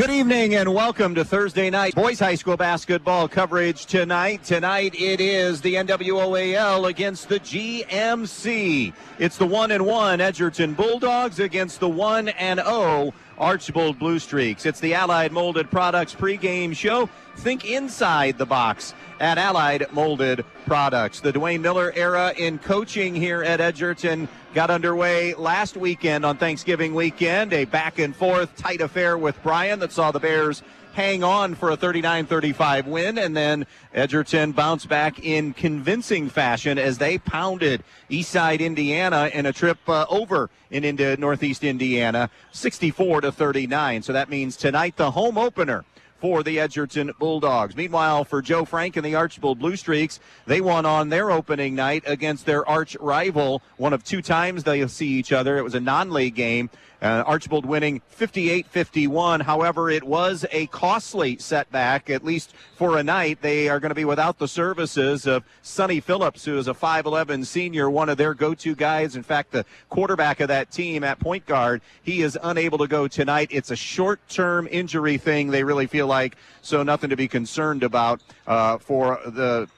Good evening and welcome to Thursday night boys high school basketball coverage tonight. Tonight it is the NWOAL against the GMC. It's the 1-1 Edgerton Bulldogs against the 1-0 Archbold Blue Streaks. It's the Allied Molded Products pregame show. Think inside the box at Allied Molded Products. The Dwayne Miller era in coaching here at Edgerton got underway last weekend on Thanksgiving weekend. A back and forth tight affair with Bryan that saw the Bears hang on for a 39-35 win, and then Edgerton bounced back in convincing fashion as they pounded Eastside Indiana in a trip over into Northeast Indiana, 64-39. So that means tonight the home opener for the Edgerton Bulldogs. Meanwhile, for Joe Frank and the Archbold Blue Streaks, they won on their opening night against their arch rival. One of two times they'll see each other. It was a non-league game. Archbold winning 58-51. However, it was a costly setback, at least for a night. They are going to be without the services of Sonny Phillips, who is a 5'11 senior, one of their go-to guys. In fact, the quarterback of that team at point guard, he is unable to go tonight. It's a short-term injury thing, they really feel like, so nothing to be concerned about for the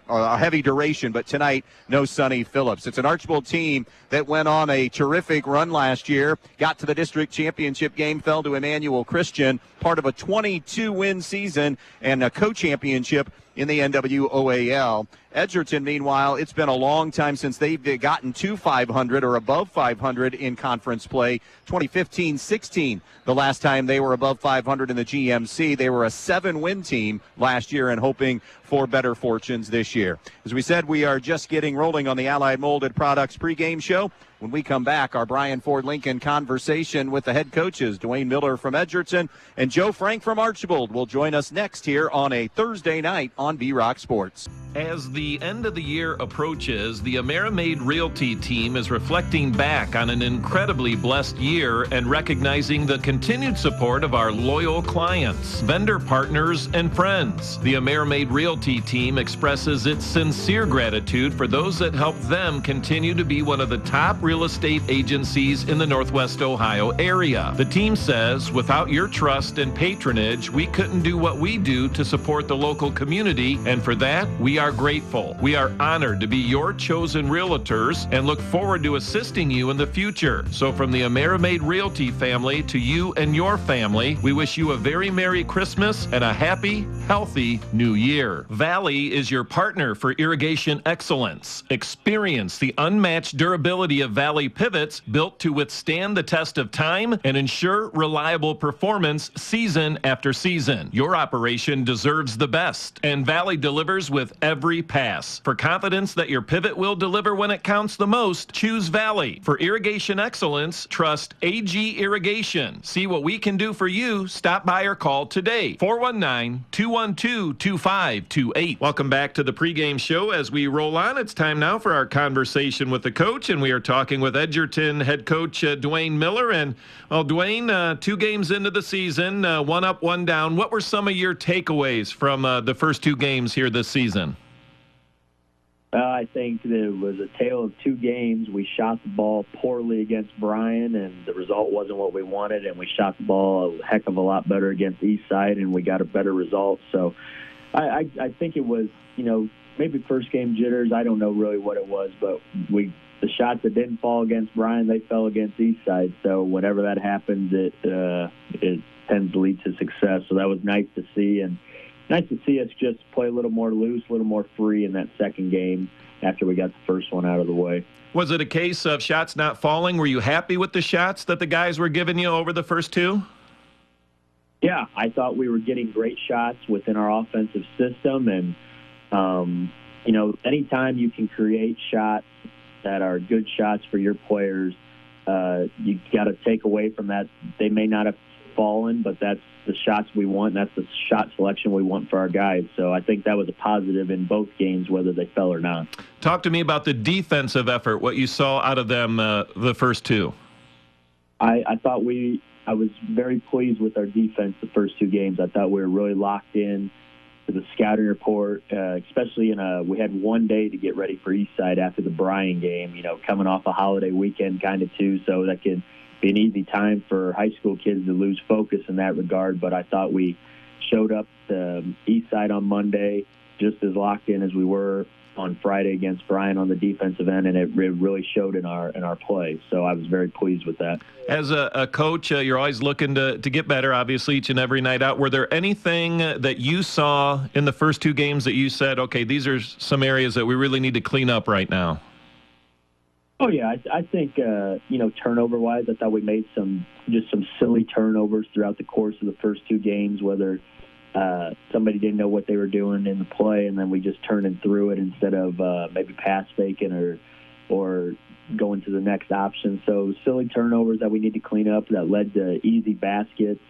heavy duration. But tonight, no Sonny Phillips. It's an Archbold team that went on a terrific run last year, got to the district championship game, fell to Emmanuel Christian, part of a 22-win season and a co-championship in the NWOAL. Edgerton, meanwhile, it's been a long time since they've gotten to 500 or above 500 in conference play. 2015-16, the last time they were above 500 in the GMC. They were a 7-win team last year and hoping for better fortunes this year. As we said, we are just getting rolling on the Allied Molded Products pregame show. When we come back, our Brian Ford Lincoln conversation with the head coaches, Dwayne Miller from Edgerton and Joe Frank from Archbold, will join us next here on a Thursday night on B-Rock Sports. As the end of the year approaches, the AmeriMade Realty team is reflecting back on an incredibly blessed year and recognizing the continued support of our loyal clients, vendor partners, and friends. The AmeriMade Realty team expresses its sincere gratitude for those that help them continue to be one of the top real estate agencies in the Northwest Ohio area. The team says, without your trust and patronage, we couldn't do what we do to support the local community, and for that, we are grateful. We are honored to be your chosen realtors and look forward to assisting you in the future. So from the AmeriMade Realty family to you and your family, we wish you a very Merry Christmas and a happy, healthy New Year. Valley is your partner for irrigation excellence. Experience the unmatched durability of Valley pivots built to withstand the test of time and ensure reliable performance season after season. Your operation deserves the best, and Valley delivers with every pass. For confidence that your pivot will deliver when it counts the most, choose Valley. For irrigation excellence, trust AG Irrigation. See what we can do for you. Stop by or call today. 419-212-2528. Welcome back to the pregame show. As we roll on, it's time now for our conversation with the coach, and we are talking with Edgerton head coach Dwayne Miller. And, well, Dwayne, 2 games into the season, 1 up, 1 down. What were some of your takeaways from the first 2 games here this season? I think that it was a tale of 2 games. We shot the ball poorly against Bryan, and the result wasn't what we wanted, and we shot the ball a heck of a lot better against Eastside, and we got a better result. So I think it was, maybe first game jitters. I don't know really what it was, but the shots that didn't fall against Bryan, they fell against Eastside. So whenever that happens, it tends to lead to success. So that was nice to see, and nice to see us just play a little more loose, a little more free in that second game after we got the first one out of the way. Was it a case of shots not falling? Were you happy with the shots that the guys were giving you over the first 2? Yeah, I thought we were getting great shots within our offensive system, and anytime you can create shots that are good shots for your players, you got to take away from that. They may not have fallen, but that's the shots we want. That's the shot selection we want for our guys. So I think that was a positive in both games, whether they fell or not. Talk to me about the defensive effort, what you saw out of them the first 2. I thought I was very pleased with our defense the first 2 games. I thought we were really locked in to the scouting report, especially we had 1 day to get ready for Eastside after the Bryan game, coming off a holiday weekend kind of too, so that could be an easy time for high school kids to lose focus in that regard. But I thought we showed up the east side on Monday just as locked in as we were on Friday against Bryan on the defensive end, and it really showed in our play. So I was very pleased with that. As a coach, you're always looking to get better, obviously, each and every night out. Were there anything that you saw in the first two games that you said, okay, these are some areas that we really need to clean up right now? Oh, yeah. I think, turnover-wise, I thought we made some silly turnovers throughout the course of the first two games, whether somebody didn't know what they were doing in the play, and then we just turned and threw it instead of maybe pass faking or going to the next option. So silly turnovers that we need to clean up that led to easy baskets.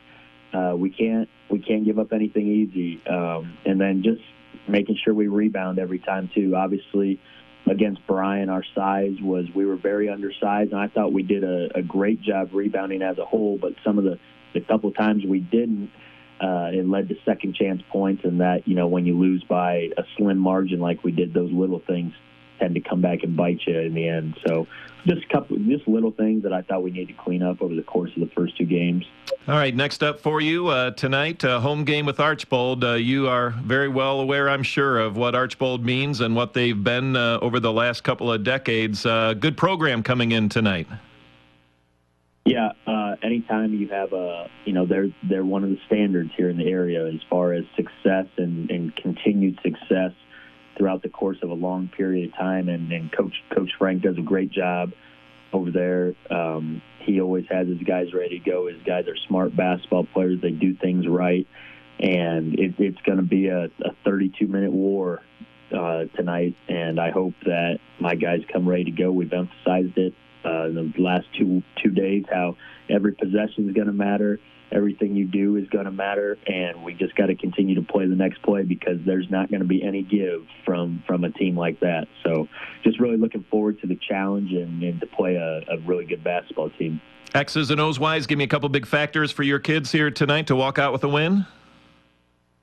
We can't give up anything easy, and then just making sure we rebound every time too. Obviously, against Bryan, our size we were very undersized, and I thought we did a great job rebounding as a whole. But some of the couple times we didn't. It led to second chance points, and that, when you lose by a slim margin like we did, those little things tend to come back and bite you in the end. So just little things that I thought we need to clean up over the course of the first two games. All right, next up for you tonight, home game with Archbold. You are very well aware, I'm sure, of what Archbold means and what they've been over the last couple of decades. Good program coming in tonight. Yeah, anytime you have they're one of the standards here in the area as far as success and continued success throughout the course of a long period of time. And Coach Frank does a great job over there. He always has his guys ready to go. His guys are smart basketball players. They do things right. And it's going to be a 32-minute war tonight. And I hope that my guys come ready to go. We've emphasized it in the last two days, how every possession is going to matter, everything you do is going to matter, and we just got to continue to play the next play because there's not going to be any give from a team like that. So just really looking forward to the challenge and to play a really good basketball team. X's and O's wise, give me a couple big factors for your kids here tonight to walk out with a win.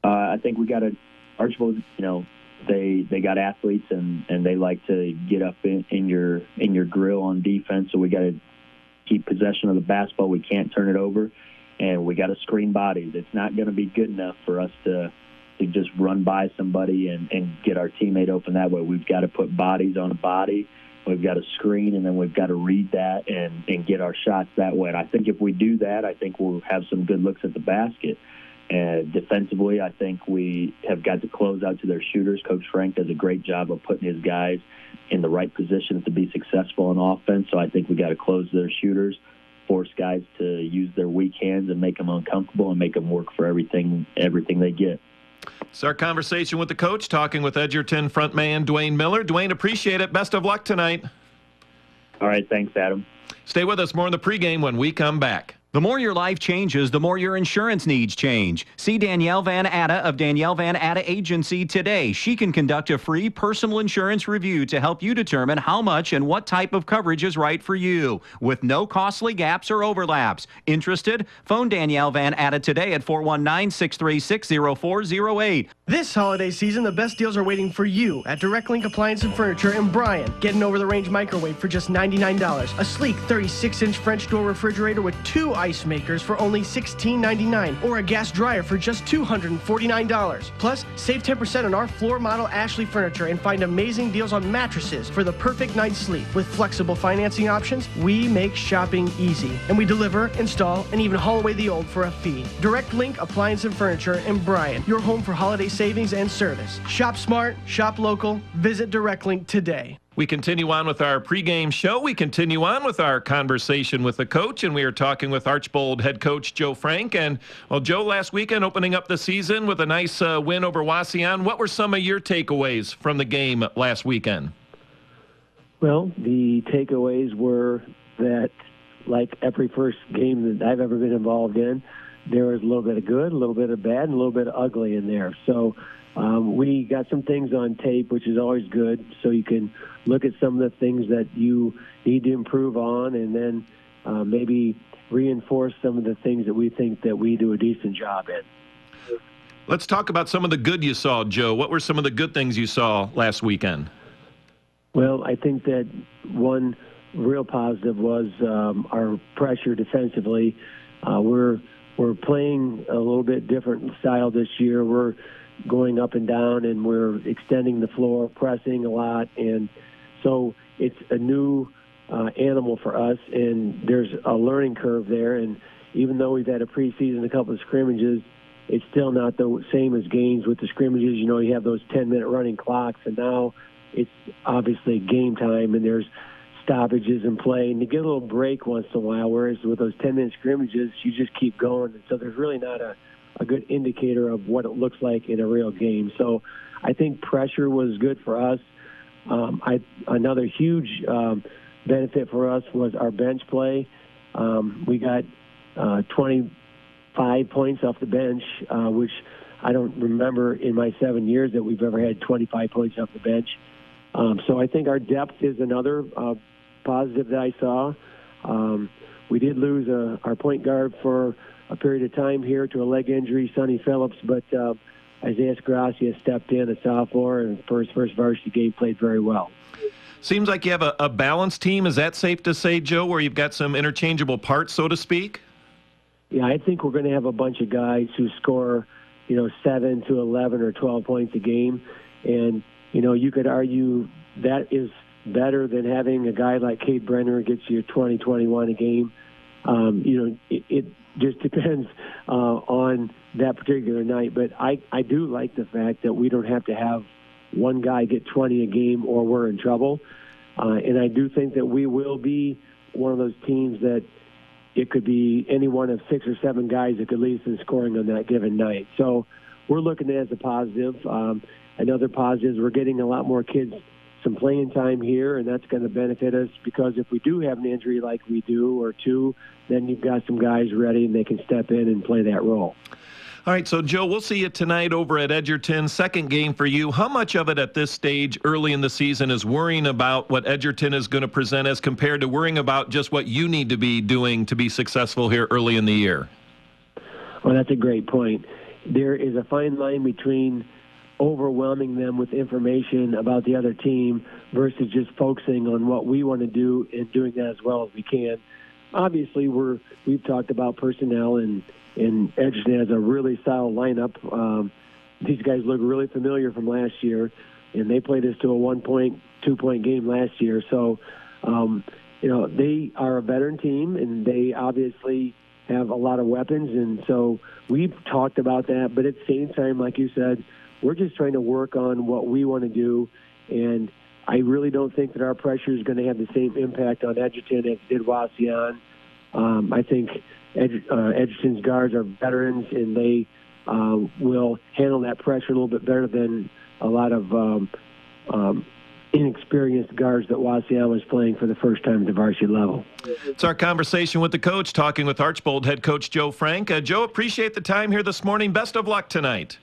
I think we got to Archbold, They got athletes and they like to get up in your grill on defense. So we got to keep possession of the basketball. We can't turn it over, and we got to screen bodies. It's not going to be good enough for us to just run by somebody and get our teammate open that way. We've got to put bodies on a body. We've got to screen, and then we've got to read that and get our shots that way. And I think if we do that, I think we'll have some good looks at the basket. And defensively, I think we have got to close out to their shooters. Coach Frank does a great job of putting his guys in the right positions to be successful on offense. So I think we got to close their shooters, force guys to use their weak hands and make them uncomfortable and make them work for everything they get. It's our conversation with the coach, talking with Edgerton frontman Dwayne Miller. Dwayne, appreciate it. Best of luck tonight. All right, thanks, Adam. Stay with us. More in the pregame when we come back. The more your life changes, the more your insurance needs change. See Danielle Van Atta of Danielle Van Atta Agency today. She can conduct a free personal insurance review to help you determine how much and what type of coverage is right for you, with no costly gaps or overlaps. Interested? Phone Danielle Van Atta today at 419-636-0408. This holiday season, the best deals are waiting for you at Direct Link Appliance and Furniture in Bryan. Get an over-the-range microwave for just $99. A sleek 36-inch French door refrigerator with 2 ice makers for only $16.99, or a gas dryer for just $249. Plus, save 10% on our floor model Ashley furniture and find amazing deals on mattresses for the perfect night's sleep. With flexible financing options, we make shopping easy, and we deliver, install, and even haul away the old for a fee. Direct Link Appliance and Furniture in Bryan, your home for holiday savings and service. Shop smart, shop local, visit Direct Link today. We continue on with our pregame show. We continue on with our conversation with the coach, and we are talking with Archbold head coach Joe Frank. And, well, Joe, last weekend opening up the season with a nice win over Wauseon. What were some of your takeaways from the game last weekend? Well, the takeaways were that, like every first game that I've ever been involved in, there was a little bit of good, a little bit of bad, and a little bit of ugly in there. So we got some things on tape, which is always good, so you can look at some of the things that you need to improve on, and then maybe reinforce some of the things that we think that we do a decent job in. Let's talk about some of the good you saw, Joe. What were some of the good things you saw last weekend? Well, I think that one real positive was our pressure defensively. We're playing a little bit different style this year. We're going up and down, and we're extending the floor, pressing a lot, and so it's a new animal for us, and there's a learning curve there. And even though we've had a preseason, a couple of scrimmages, it's still not the same as games with the scrimmages. You know, you have those 10-minute running clocks, and now it's obviously game time, and there's stoppages in play, and you get a little break once in a while, whereas with those 10-minute scrimmages, you just keep going. And so there's really not a good indicator of what it looks like in a real game. So I think pressure was good for us. Another huge benefit for us was our bench play. We got 25 points off the bench, which I don't remember in my 7 years that we've ever had 25 points off the bench. So I think our depth is another positive that I saw. We did lose our point guard for a period of time here to a leg injury, Sonny Phillips, but Isaiah Gracia stepped in, a sophomore, and for his first varsity game played very well. Seems like you have a balanced team. Is that safe to say, Joe, where you've got some interchangeable parts, so to speak? Yeah, I think we're going to have a bunch of guys who score, 7 to 11 or 12 points a game. And, you could argue that is better than having a guy like Cade Brenner who gets you 20, 21 a game. It just depends on that particular night. But I do like the fact that we don't have to have one guy get 20 a game or we're in trouble. And I do think that we will be one of those teams that it could be any one of 6 or 7 guys that could lead us in scoring on that given night. So we're looking at it as a positive. Another positive is we're getting a lot more kids some playing time here, and that's going to benefit us because if we do have an injury like we do or two, then you've got some guys ready and they can step in and play that role. All right, so Joe, we'll see you tonight over at Edgerton. Second game for you. How much of it at this stage early in the season is worrying about what Edgerton is going to present as compared to worrying about just what you need to be doing to be successful here early in the year? Well, that's a great point. There is a fine line between overwhelming them with information about the other team versus just focusing on what we want to do and doing that as well as we can. Obviously, we've talked about personnel, and Edgerton has a really solid lineup. These guys look really familiar from last year, and they played us to a 2-point game last year. So, they are a veteran team, and they obviously have a lot of weapons, and so we've talked about that. But at the same time, like you said, we're just trying to work on what we want to do, and I really don't think that our pressure is going to have the same impact on Edgerton as it did Wauseon. I think Edgerton's guards are veterans, and they will handle that pressure a little bit better than a lot of inexperienced guards that Wauseon was playing for the first time at the varsity level. It's our conversation with the coach, talking with Archbold head coach Joe Frank. Joe, appreciate the time here this morning. Best of luck tonight.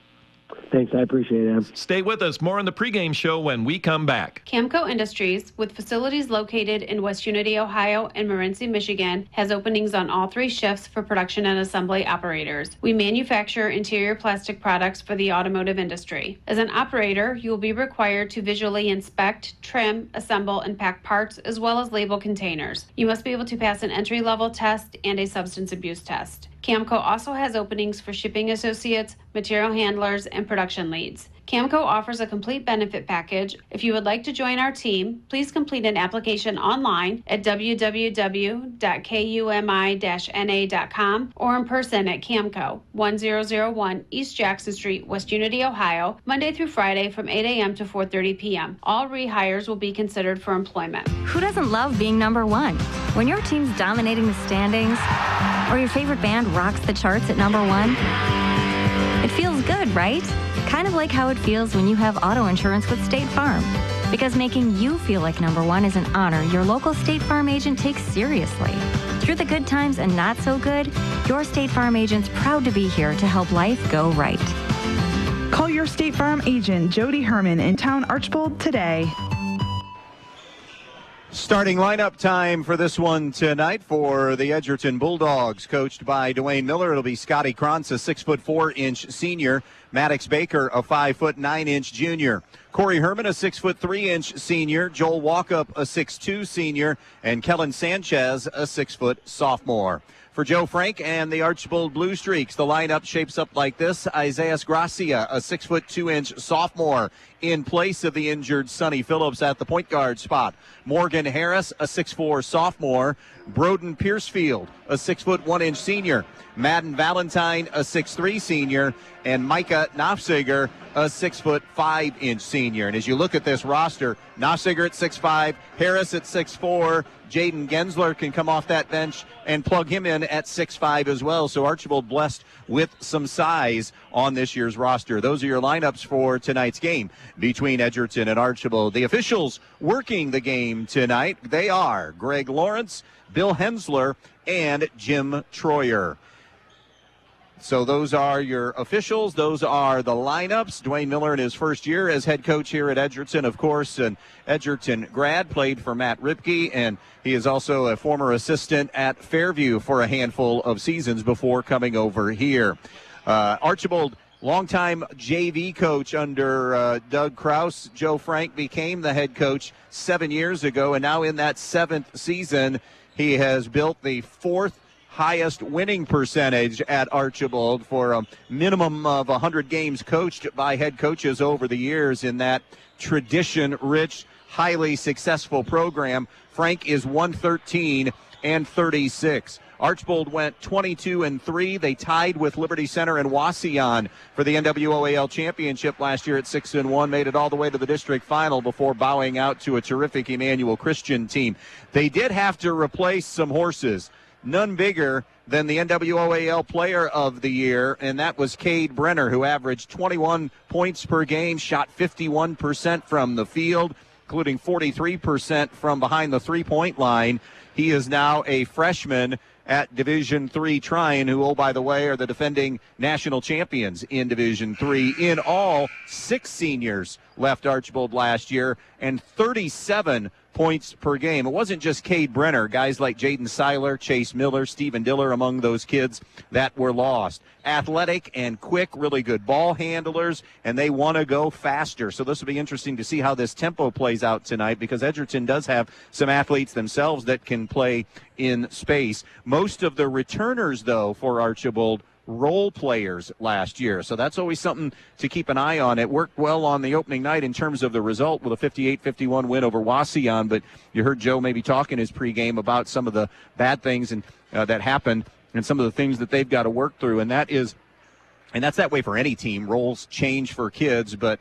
Thanks, I appreciate it, Em. Stay with us. More on the pregame show when we come back. Camco Industries, with facilities located in West Unity, Ohio and Morenci, Michigan, has openings on all 3 shifts for production and assembly operators. We manufacture interior plastic products for the automotive industry. As an operator, you will be required to visually inspect, trim, assemble, and pack parts, as well as label containers. You must be able to pass an entry-level test and a substance abuse test. Camco also has openings for shipping associates, material handlers, and production leads. Camco offers a complete benefit package. If you would like to join our team, please complete an application online at www.kumi-na.com or in person at Camco, 1001 East Jackson Street, West Unity, Ohio, Monday through Friday from 8 a.m. to 4:30 p.m. All rehires will be considered for employment. Who doesn't love being number one? When your team's dominating the standings, or your favorite band rocks the charts at number one, it feels good, right? Kind of like how it feels when you have auto insurance with State Farm. Because making you feel like number one is an honor your local State Farm agent takes seriously. Through the good times and not so good, your State Farm agent's proud to be here to help life go right. Call your State Farm agent, Jody Herman, in town Archbold today. Starting lineup time for this one tonight for the Edgerton Bulldogs, coached by Dwayne Miller. It'll be Scotty Krantz, a 6'4" senior. Maddox Baker, a 5'9" junior. Corey Herman, a 6'3" senior. Joel Walkup, a 6'2" senior. And Kellen Sanchez, a 6' sophomore. For Joe Frank and the Archbold Blue Streaks, the lineup shapes up like this. Isaiah Gracia, a 6'2" sophomore, in place of the injured Sonny Phillips at the point guard spot. Morgan Harris, a 6'4" sophomore. Broden Piercefield, a 6'1" senior. Madden Valentine, a 6'3" senior. And Micah Nofziger, a 6'5" senior. And as you look at this roster, Nofziger at 6'5", Harris at 6'4", Jaden Gensler can come off that bench and plug him in at 6'5" as well. So Archbold blessed with some size on this year's roster. Those are your lineups for tonight's game between Edgerton and Archbold. The officials working the game tonight, they are Greg Lawrence, Bill Hensler, and Jim Troyer. So those are your officials. Those are the lineups. Dwayne Miller in his first year as head coach here at Edgerton, of course, an Edgerton grad, played for Matt Ripke, and he is also a former assistant at Fairview for a handful of seasons before coming over here. Archbold, longtime JV coach under Doug Kraus. Joe Frank became the head coach 7 years ago, and now in that 7th season, he has built the 4th highest winning percentage at Archbold for a minimum of 100 games coached by head coaches over the years in that tradition-rich, highly successful program. Frank is 113-36. Archbold went 22-3. They tied with Liberty Center and Wauseon for the NWOAL championship last year at 6-1. Made it all the way to the district final before bowing out to a terrific Emmanuel Christian team. They did have to replace some horses. None bigger than the NWOAL Player of the Year, and that was Cade Brenner, who averaged 21 points per game, shot 51% from the field, including 43% from behind the three-point line. He is now a freshman at Division III Trine, who, oh, by the way, are the defending national champions in Division III. In all, 6 seniors left Archbold last year, and 37 points per game. It wasn't just Cade Brenner. Guys like Jaden Seiler, Chase Miller, Stephen Diller among those kids that were lost. Athletic and quick, really good ball handlers, and they want to go faster. So this will be interesting to see how this tempo plays out tonight, because Edgerton does have some athletes themselves that can play in space. Most of the returners, though, for Archbold, role players last year. So that's always something to keep an eye on. It worked well on the opening night in terms of the result with a 58-51 win over Wauseon, but you heard Joe maybe talk in his pregame about some of the bad things and that happened and some of the things that they've got to work through. And that's that way for any team. Roles change for kids, but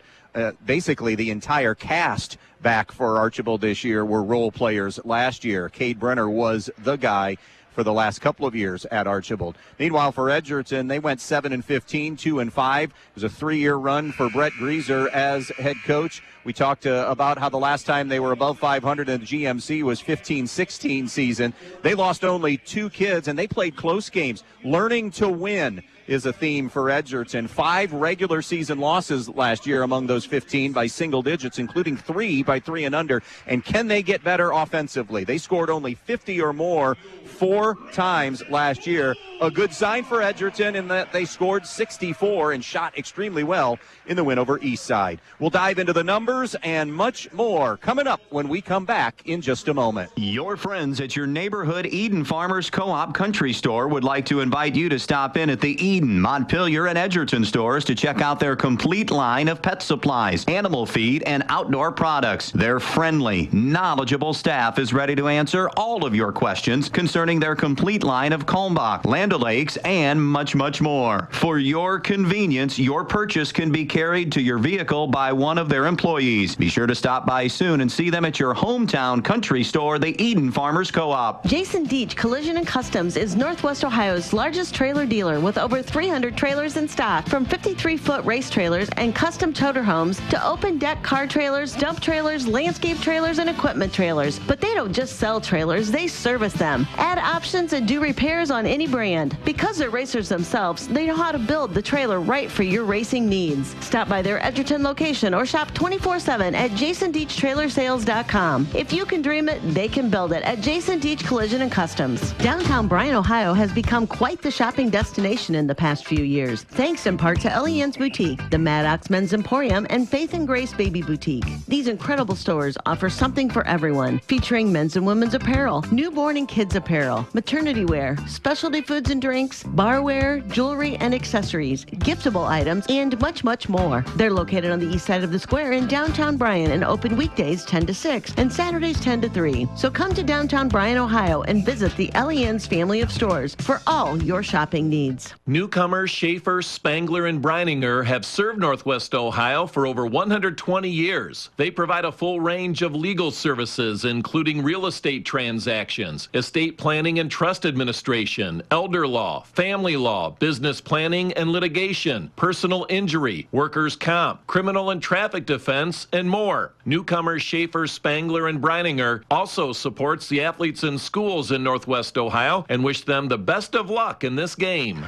basically the entire cast back for Archbold this year were role players last year. Cade Brenner was the guy for the last couple of years at Archbold. Meanwhile, for Edgerton, they went 7-15, 2-5. It was a 3-year run for Brett Grieser as head coach. We talked about how the last time they were above 500 in the GMC was 15-16 season. They lost only 2 kids, and they played close games. Learning to win is a theme for Edgerton. 5 regular season losses last year among those 15 by single digits, including 3 by 3 and under. And can they get better offensively? They scored only 50 or more 4 times last year. A good sign for Edgerton in that they scored 64 and shot extremely well in the win over Eastside. We'll dive into the numbers and much more coming up when we come back in just a moment. Your friends at your neighborhood Eden Farmers Co-op Country Store would like to invite you to stop in at the Eden, Montpelier, and Edgerton stores to check out their complete line of pet supplies, animal feed, and outdoor products. Their friendly, knowledgeable staff is ready to answer all of your questions concerning their complete line of Kalmbach, Land O'Lakes, and much, much more. For your convenience, your purchase can be carried to your vehicle by one of their employees. Be sure to stop by soon and see them at your hometown country store, the Eden Farmers Co-op. Jason Deach Collision and Customs is Northwest Ohio's largest trailer dealer with over 300 trailers in stock, from 53-foot race trailers and custom toter homes to open deck car trailers, dump trailers, landscape trailers, and equipment trailers. But they don't just sell trailers, they service them, add options, and do repairs on any brand. Because they're racers themselves, they know how to build the trailer right for your racing needs. Stop by their Edgerton location or shop 24/7 at jasondeachtrailersales.com. If you can dream it, they can build it at Jason Deach Collision and Customs. Downtown Bryan, Ohio has become quite the shopping destination in the the past few years, thanks in part to Elian's Boutique, the Maddox Men's Emporium, and Faith and Grace Baby Boutique. These incredible stores offer something for everyone, featuring men's and women's apparel, newborn and kids apparel, maternity wear, specialty foods and drinks, barware, jewelry and accessories, giftable items, and much, much more. They're located on the east side of the square in downtown Bryan and open weekdays 10 to 6 and Saturdays 10 to 3. So come to downtown Bryan, Ohio and visit the Elian's family of stores for all your shopping needs. Newcomers Schaefer, Spangler, and Breininger have served Northwest Ohio for over 120 years. They provide a full range of legal services, including real estate transactions, estate planning and trust administration, elder law, family law, business planning and litigation, personal injury, workers' comp, criminal and traffic defense, and more. Newcomers Schaefer, Spangler, and Breininger also supports the athletes in schools in Northwest Ohio and wish them the best of luck in this game.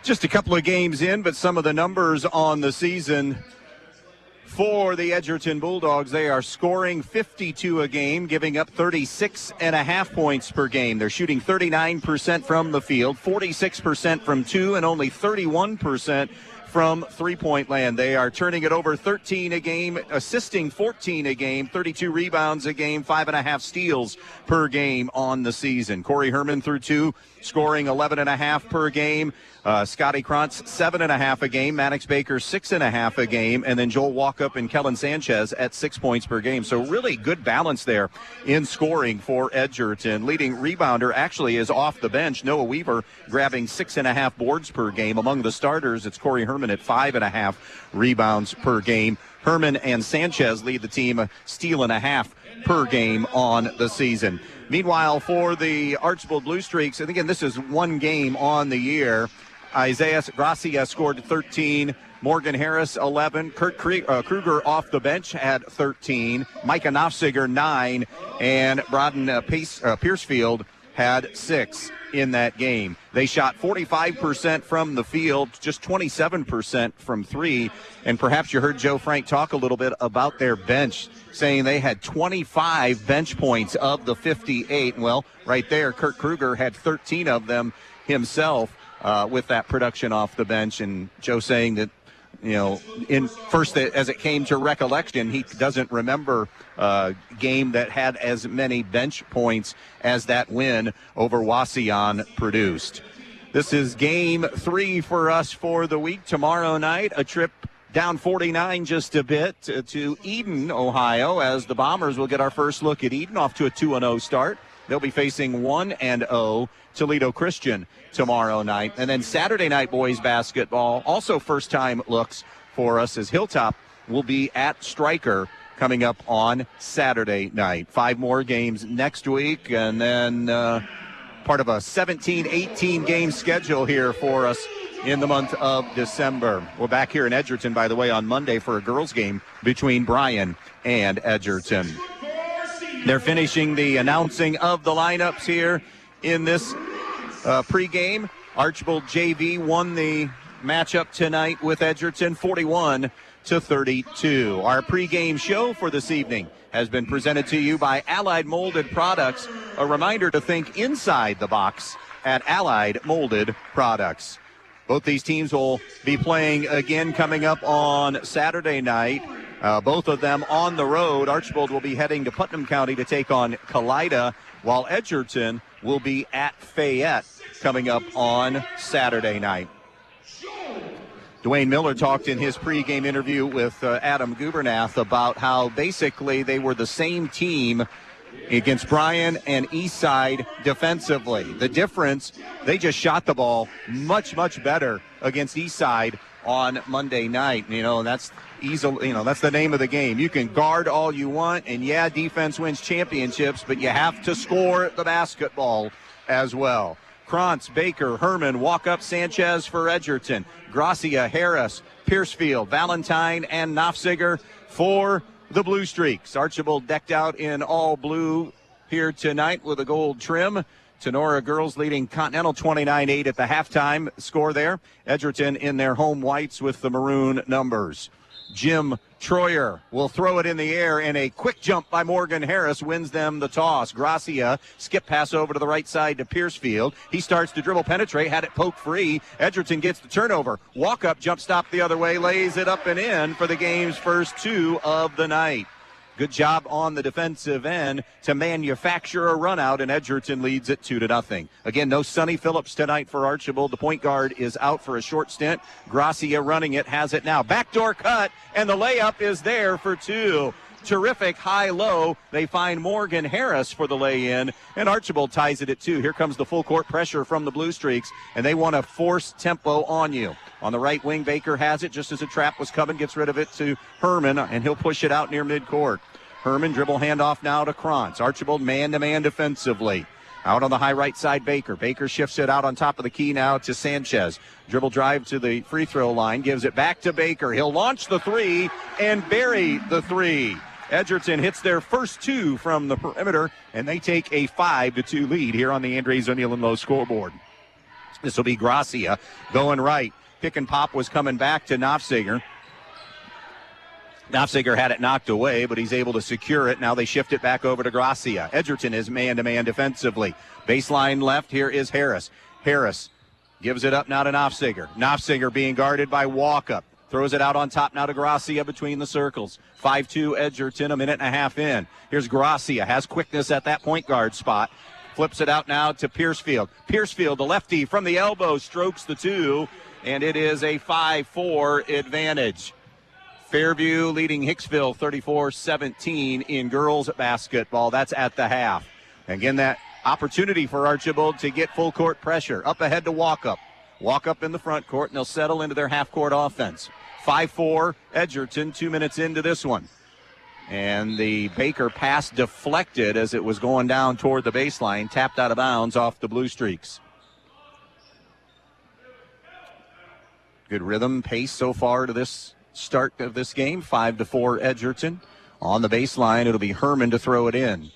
Just a couple of games in, but some of the numbers on the season for the Edgerton Bulldogs. They are scoring 52 a game, giving up 36.5 points per game. They're shooting 39% from the field, 46% from two, and only 31% from three-point land. They are turning it over 13 a game, assisting 14 a game, 32 rebounds a game, 5.5 steals per game on the season. Corey Herman through two, scoring 11.5 per game. Scotty Krantz, 7.5 a game. Maddox Baker, 6.5 a game. And then Joel Walkup and Kellen Sanchez at 6 points per game. So really good balance there in scoring for Edgerton. Leading rebounder actually is off the bench. Noah Weaver grabbing 6.5 boards per game. Among the starters, it's Corey Herman at 5.5 rebounds per game. Herman and Sanchez lead the team a steal and a half per game on the season. Meanwhile, for the Archbold Blue Streaks, and again, this is one game on the year, Isaiah Gracia scored 13. Morgan Harris, 11. Kurt Kruger off the bench had 13. Micah Nofziger, 9. And Broden Piercefield had 6 in that game. They shot 45% from the field, just 27% from three. And perhaps you heard Joe Frank talk a little bit about their bench, saying they had 25 bench points of the 58. Well, right there, Kurt Kruger had 13 of them himself with that production off the bench. And Joe saying that, you know, in first, as it came to recollection, he doesn't remember a game that had as many bench points as that win over Wauseon produced. This is game 3 for us for the week. Tomorrow night, a trip down 49 just a bit to Eden, Ohio, as the Bombers will get our first look at Eden, off to a 2-0 start. They'll be facing 1-0 Toledo Christian tomorrow night. And then Saturday night boys basketball, also first-time looks for us, as Hilltop will be at Stryker coming up on Saturday night. 5 more games next week, and then part of a 17-18 game schedule here for us in the month of December. We're back here in Edgerton, by the way, on Monday for a girls game between Bryan and Edgerton. They're finishing the announcing of the lineups here in this pregame. Archbold JV won the matchup tonight with Edgerton 41-32. Our pregame show for this evening has been presented to you by Allied Molded Products. A reminder to think inside the box at Allied Molded Products. Both these teams will be playing again coming up on Saturday night. Both of them on the road. Archbold will be heading to Putnam County to take on Kalida, while Edgerton will be at Fayette coming up on Saturday night. Dwayne Miller talked in his pregame interview with Adam Gubernath about how basically they were the same team against Bryan and Eastside defensively. The difference, they just shot the ball much, much better against Eastside on Monday night. You know, that's easily, you know, that's the name of the game. You can guard all you want, and yeah, defense wins championships, but you have to score the basketball as well. Krantz, Baker, Herman, Walkup, Sanchez for Edgerton, Gracia, Harris, Piercefield, Valentine, and Nofziger for the Blue Streaks. Archbold decked out in all blue here tonight with a gold trim. Tenora girls leading Continental 29-8 at the halftime score there. Edgerton in their home whites with the maroon numbers. Jim Troyer will throw it in the air, and a quick jump by Morgan Harris wins them the toss. Gracia, skip pass over to the right side to Piercefield. He starts to dribble, penetrate, had it poke free. Edgerton gets the turnover. Walk up, jump stop the other way, lays it up and in for the game's first 2 of the night. Good job on the defensive end to manufacture a run out, and Edgerton leads it 2-0. Again, no Sonny Phillips tonight for Archbold. The point guard is out for a short stint. Gracia running it, has it now. Backdoor cut, and the layup is there for 2. Terrific high-low. They find Morgan Harris for the lay-in, and Archbold ties it at 2. Here comes the full-court pressure from the Blue Streaks, and they want to force tempo on you. On the right wing, Baker has it just as a trap was coming, gets rid of it to Herman, and he'll push it out near midcourt. Herman dribble handoff now to Krantz. Archbold man-to-man defensively. Out on the high right side, Baker. Baker shifts it out on top of the key now to Sanchez. Dribble drive to the free throw line, gives it back to Baker. He'll launch the 3 and bury the 3. Edgerton hits their first 2 from the perimeter, and they take a 5-2 lead here on the Andres O'Neill and Lowe scoreboard. This will be Gracia going right. Pick and pop was coming back to Nofziger. Nofziger had it knocked away, but he's able to secure it. Now they shift it back over to Gracia. Edgerton is man-to-man defensively. Baseline left, here is Harris. Harris gives it up now to Nofziger. Nofziger being guarded by Walkup. Throws it out on top now to Gracia between the circles. 5-2 Edgerton, a minute and a half in. Here's Gracia, has quickness at that point guard spot. Flips it out now to Piercefield. Piercefield, the lefty from the elbow, strokes the 2, and it is a 5-4 advantage. Fairview leading Hicksville 34-17 in girls basketball. That's at the half. Again, that opportunity for Archbold to get full court pressure. Up ahead to Walkup. Walkup in the front court, and they'll settle into their half court offense. 5-4 Edgerton, 2 minutes into this one. And the Baker pass deflected as it was going down toward the baseline, tapped out of bounds off the Blue Streaks. Good rhythm, pace so far to this start of this game. 5-4 Edgerton. On the baseline, it'll be Herman to throw it in.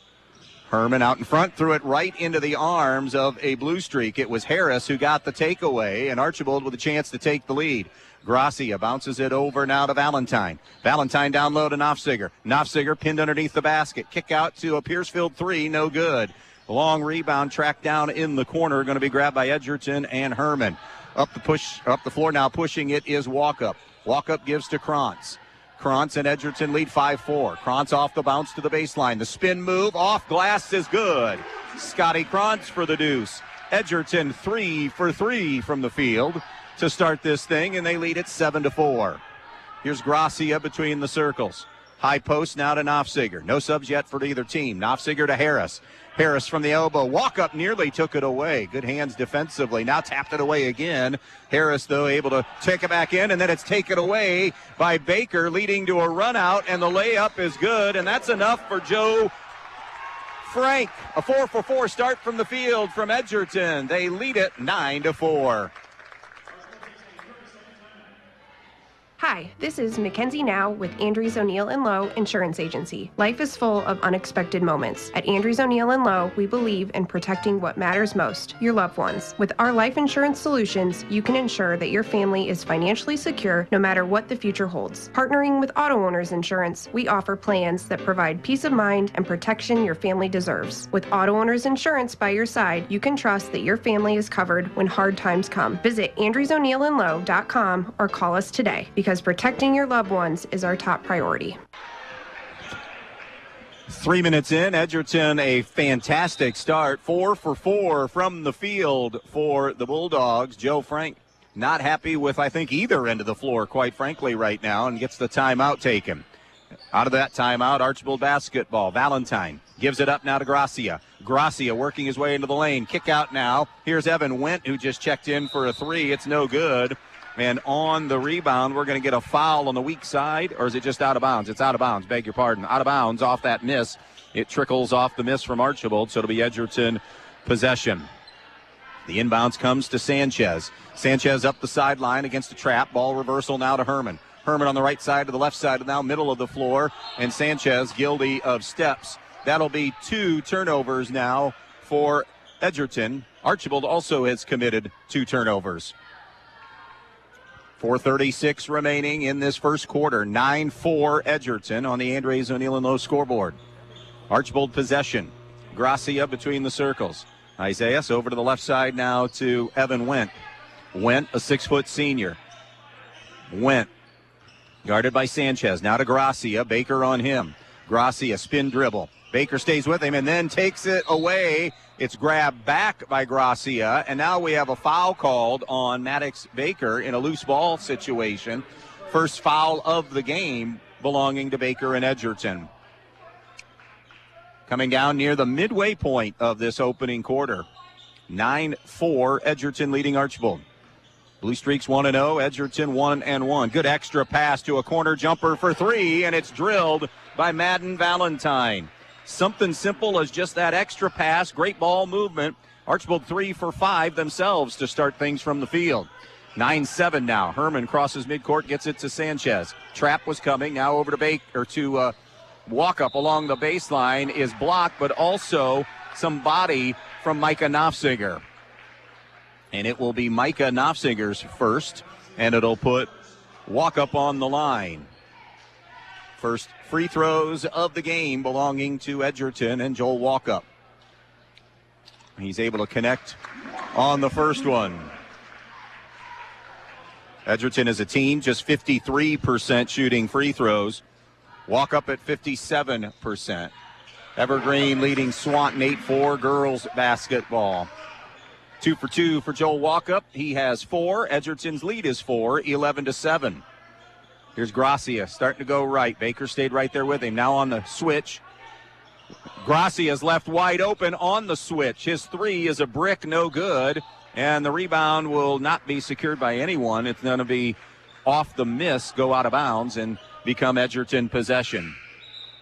Herman out in front, threw it right into the arms of a Blue Streak. It was Harris who got the takeaway, and Archbold with a chance to take the lead. Gracia bounces it over now to Valentine. Valentine down low to Nofziger. Nofziger pinned underneath the basket. Kick out to a Piercefield 3, no good. Long rebound tracked down in the corner, going to be grabbed by Edgerton and Herman. Up the floor now, pushing it is Walkup. Walkup gives to Krantz. Krantz and Edgerton lead 5-4. Krantz off the bounce to the baseline. The spin move off glass is good. Scotty Krantz for the deuce. Edgerton 3 for 3 from the field to start this thing, and they lead it 7-4. Here's Gracia between the circles. High post now to Nofziger. No subs yet for either team. Nofziger to Harris. Harris from the elbow. Walkup nearly took it away. Good hands defensively. Now tapped it away again. Harris, though, able to take it back in, and then it's taken away by Baker, leading to a run out, and the layup is good, and that's enough for Joe Frank. A 4-for-4 start from the field from Edgerton. They lead it 9-4. Hi, this is Mackenzie Now with Andres O'Neill & Lowe Insurance Agency. Life is full of unexpected moments. At Andres O'Neill & Lowe, we believe in protecting what matters most, your loved ones. With our life insurance solutions, you can ensure that your family is financially secure no matter what the future holds. Partnering with Auto Owners Insurance, we offer plans that provide peace of mind and protection your family deserves. With Auto Owners Insurance by your side, you can trust that your family is covered when hard times come. Visit AndresO'NeillandLowe.com or call us today, because protecting your loved ones is our top priority. 3 minutes in, Edgerton a fantastic start. 4 for 4 from the field for the Bulldogs. Joe Frank not happy with, I think, either end of the floor, quite frankly, right now, and gets the timeout taken. Out of that timeout, Archbold basketball. Valentine gives it up now to Gracia. Gracia working his way into the lane. Kick out now. Here's Evan Wendt, who just checked in for a 3. It's no good. And on the rebound, we're going to get a foul on the weak side, or is it just out of bounds? It's out of bounds, beg your pardon. Out of bounds off that miss. It trickles off the miss from Archbold, so it'll be Edgerton possession. The inbounds comes to Sanchez. Sanchez up the sideline against the trap. Ball reversal now to Herman. Herman on the right side to the left side, now middle of the floor, and Sanchez guilty of steps. That'll be 2 turnovers now for Edgerton. Archbold also has committed 2 turnovers. 4:36 remaining in this first quarter. 9-4 Edgerton on the Andres O'Neill and Lowe scoreboard. Archbold possession. Gracia between the circles. Isaias over to the left side now to Evan Wendt. Wendt, a 6-foot senior. Wendt guarded by Sanchez. Now to Gracia. Baker on him. Gracia spin dribble. Baker stays with him and then takes it away. It's grabbed back by Gracia, and now we have a foul called on Maddox Baker in a loose ball situation. First foul of the game belonging to Baker and Edgerton. Coming down near the midway point of this opening quarter. 9-4, Edgerton leading Archbold. Blue Streaks 1-0, Edgerton 1-1. Good extra pass to a corner jumper for three, and it's drilled by Madden Valentine. Something simple as just that extra pass, great ball movement. Archbold 3 for 5 themselves to start things from the field. 9-7 now. Herman crosses midcourt, gets it to Sanchez. Trap was coming, now over to Baker to walk up along the baseline, is blocked, but also some body from Micah Knopfsinger. And it will be Micah Knopfsinger's first, and it'll put walk up on the line. First free throws of the game belonging to Edgerton and Joel Walkup. He's able to connect on the first one. Edgerton as a team just 53% shooting free throws. Walkup at 57%. Evergreen leading Swanton 8-4 girls basketball. 2 for 2 for Joel Walkup. He has 4. Edgerton's lead is 4, 11-7. Here's Gracia starting to go right. Baker stayed right there with him. Now on the switch. Gracia's left wide open on the switch. His three is a brick, no good. And the rebound will not be secured by anyone. It's going to be off the miss, go out of bounds, and become Edgerton possession.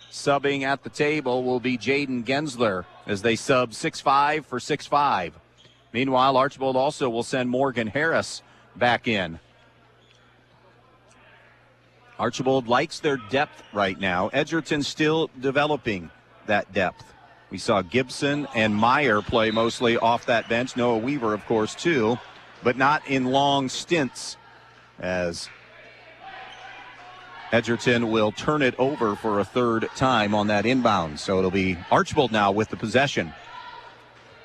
Subbing at the table will be Jaden Gensler as they sub 6'5" for 6'5". Meanwhile, Archbold also will send Morgan Harris back in. Archbold likes their depth right now. Edgerton still developing that depth. We saw Gibson and Meyer play mostly off that bench. Noah Weaver, of course, too, but not in long stints, as Edgerton will turn it over for a third time on that inbound. So it'll be Archbold now with the possession.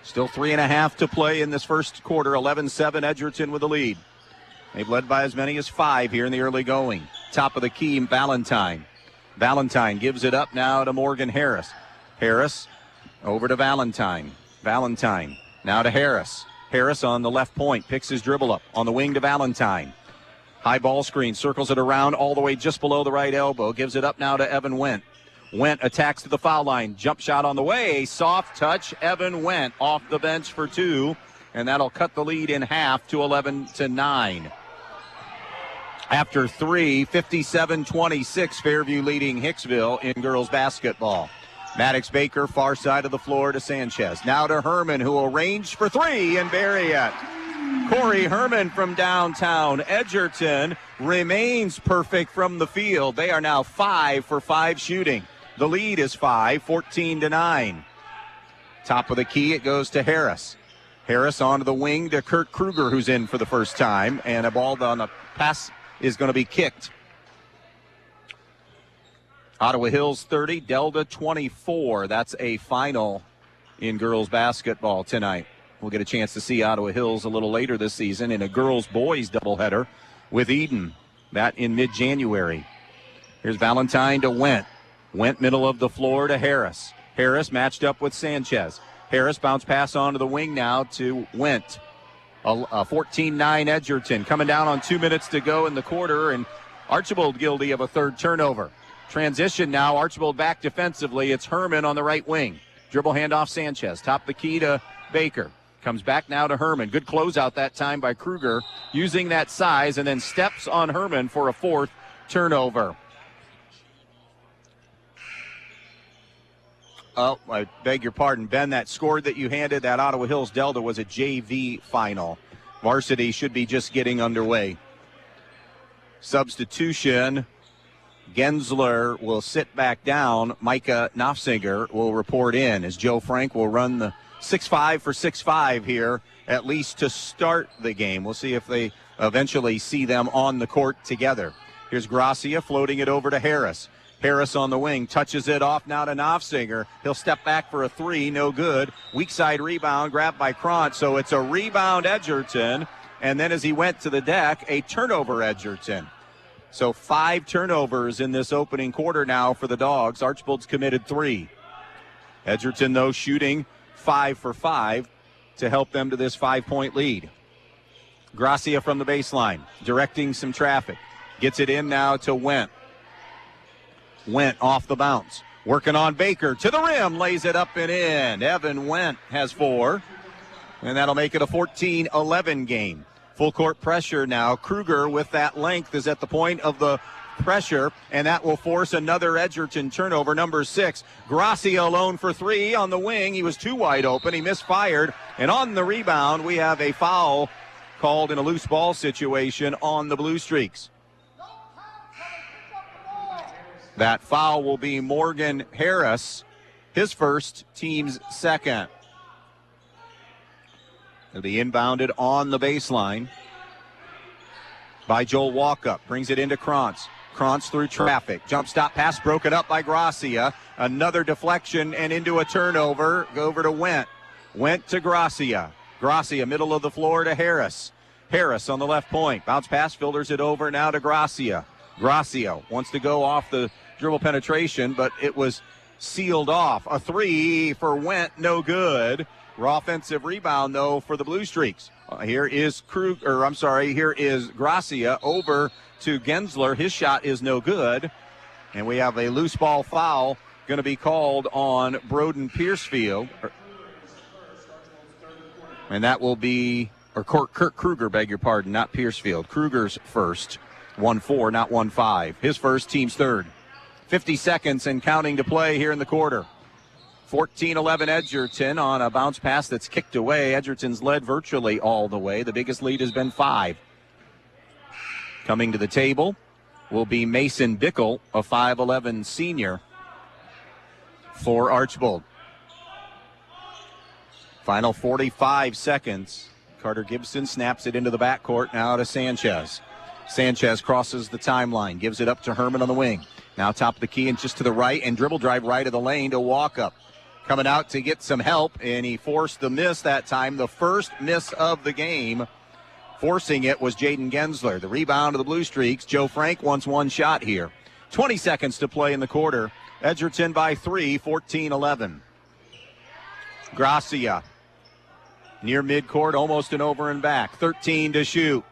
Still 3.5 to play in this first quarter. 11-7, Edgerton with the lead. They've led by as many as 5 here in the early going. Top of the key, Valentine. Valentine gives it up now to Morgan Harris. Harris over to Valentine. Valentine now to Harris. Harris on the left point, picks his dribble up. On the wing to Valentine. High ball screen, circles it around all the way just below the right elbow. Gives it up now to Evan Wendt. Wendt attacks to the foul line. Jump shot on the way. Soft touch. Evan Wendt off the bench for 2. And that'll cut the lead in half to 11-9. After 3, 57-26, Fairview leading Hicksville in girls basketball. Maddox Baker, far side of the floor to Sanchez. Now to Herman, who will range for 3 and bury it. Corey Herman from downtown. Edgerton remains perfect from the field. They are now 5 for 5 shooting. The lead is 5, 14-9. Top of the key, it goes to Harris. Harris onto the wing to Kurt Kruger, who's in for the first time, and a ball on the pass is going to be kicked. Ottawa Hills 30, Delta 24. That's a final in girls basketball tonight. We'll get a chance to see Ottawa Hills a little later this season in a girls-boys doubleheader with Eden. That in mid-January. Here's Valentine to Wendt. Wendt middle of the floor to Harris. Harris matched up with Sanchez. Harris bounce pass onto the wing now to Wendt. A 14-9 Edgerton coming down on 2 minutes to go in the quarter, and Archbold guilty of a third turnover. Transition now, Archbold back defensively. It's Herman on the right wing. Dribble handoff Sanchez. Top the key to Baker. Comes back now to Herman. Good closeout that time by Kruger, using that size, and then steps on Herman for a 4th turnover. Oh, I beg your pardon, Ben. That score that you handed that Ottawa Hills Delta was a JV final. Varsity should be just getting underway. Substitution. Gensler will sit back down. Micah Knopfsinger will report in as Joe Frank will run the 6'5" for 6'5" here at least to start the game. We'll see if they eventually see them on the court together. Here's Gracia floating it over to Harris. Harris on the wing, touches it off now to Knopfsinger. He'll step back for a three, no good. Weak side rebound, grabbed by Krantz. So it's a rebound Edgerton, and then as he went to the deck, a turnover Edgerton. So 5 turnovers in this opening quarter now for the Dogs. Archbold's committed 3. Edgerton, though, shooting 5 for 5 to help them to this 5-point lead. Gracia from the baseline, directing some traffic. Gets it in now to Wendt. Wendt off the bounce. Working on Baker to the rim. Lays it up and in. Evan Wendt has 4. And that'll make it a 14-11 game. Full court pressure now. Kruger with that length is at the point of the pressure. And that will force another Edgerton turnover. Number 6. Gracia alone for 3 on the wing. He was too wide open. He misfired. And on the rebound, we have a foul called in a loose ball situation on the Blue Streaks. That foul will be Morgan Harris, his first, team's second. It'll be inbounded on the baseline by Joel Walkup. Brings it into Krantz. Krantz through traffic. Jump stop pass broken up by Gracia. Another deflection and into a turnover. Go over to Wendt. Wendt to Gracia. Gracia, middle of the floor to Harris. Harris on the left point. Bounce pass, filters it over now to Gracia. Gracia wants to go off the dribble penetration, but it was sealed off. A 3 for Wendt, no good. Raw offensive rebound, though, for the Blue Streaks. Here is Gracia over to Gensler. His shot is no good. And we have a loose ball foul going to be called on Broden Piercefield. And that will be, Kirk Kruger, beg your pardon, not Piercefield. Kruger's first. 1-4, not 1-5. His first, team's third. 50 seconds and counting to play here in the quarter. 14-11 Edgerton on a bounce pass that's kicked away. Edgerton's led virtually all the way. The biggest lead has been 5. Coming to the table will be Mason Brigle, a 5'11 senior for Archbold. Final 45 seconds. Carter Gibson snaps it into the backcourt now to Sanchez. Sanchez crosses the timeline, gives it up to Herman on the wing. Now top of the key and just to the right, and dribble drive right of the lane to Walkup. Coming out to get some help, and he forced the miss that time, the first miss of the game. Forcing it was Jaden Gensler. The rebound of the Blue Streaks. Joe Frank wants one shot here. 20 seconds to play in the quarter. Edgerton by 3, 14-11. Gracia near midcourt, almost an over and back. 13 to shoot.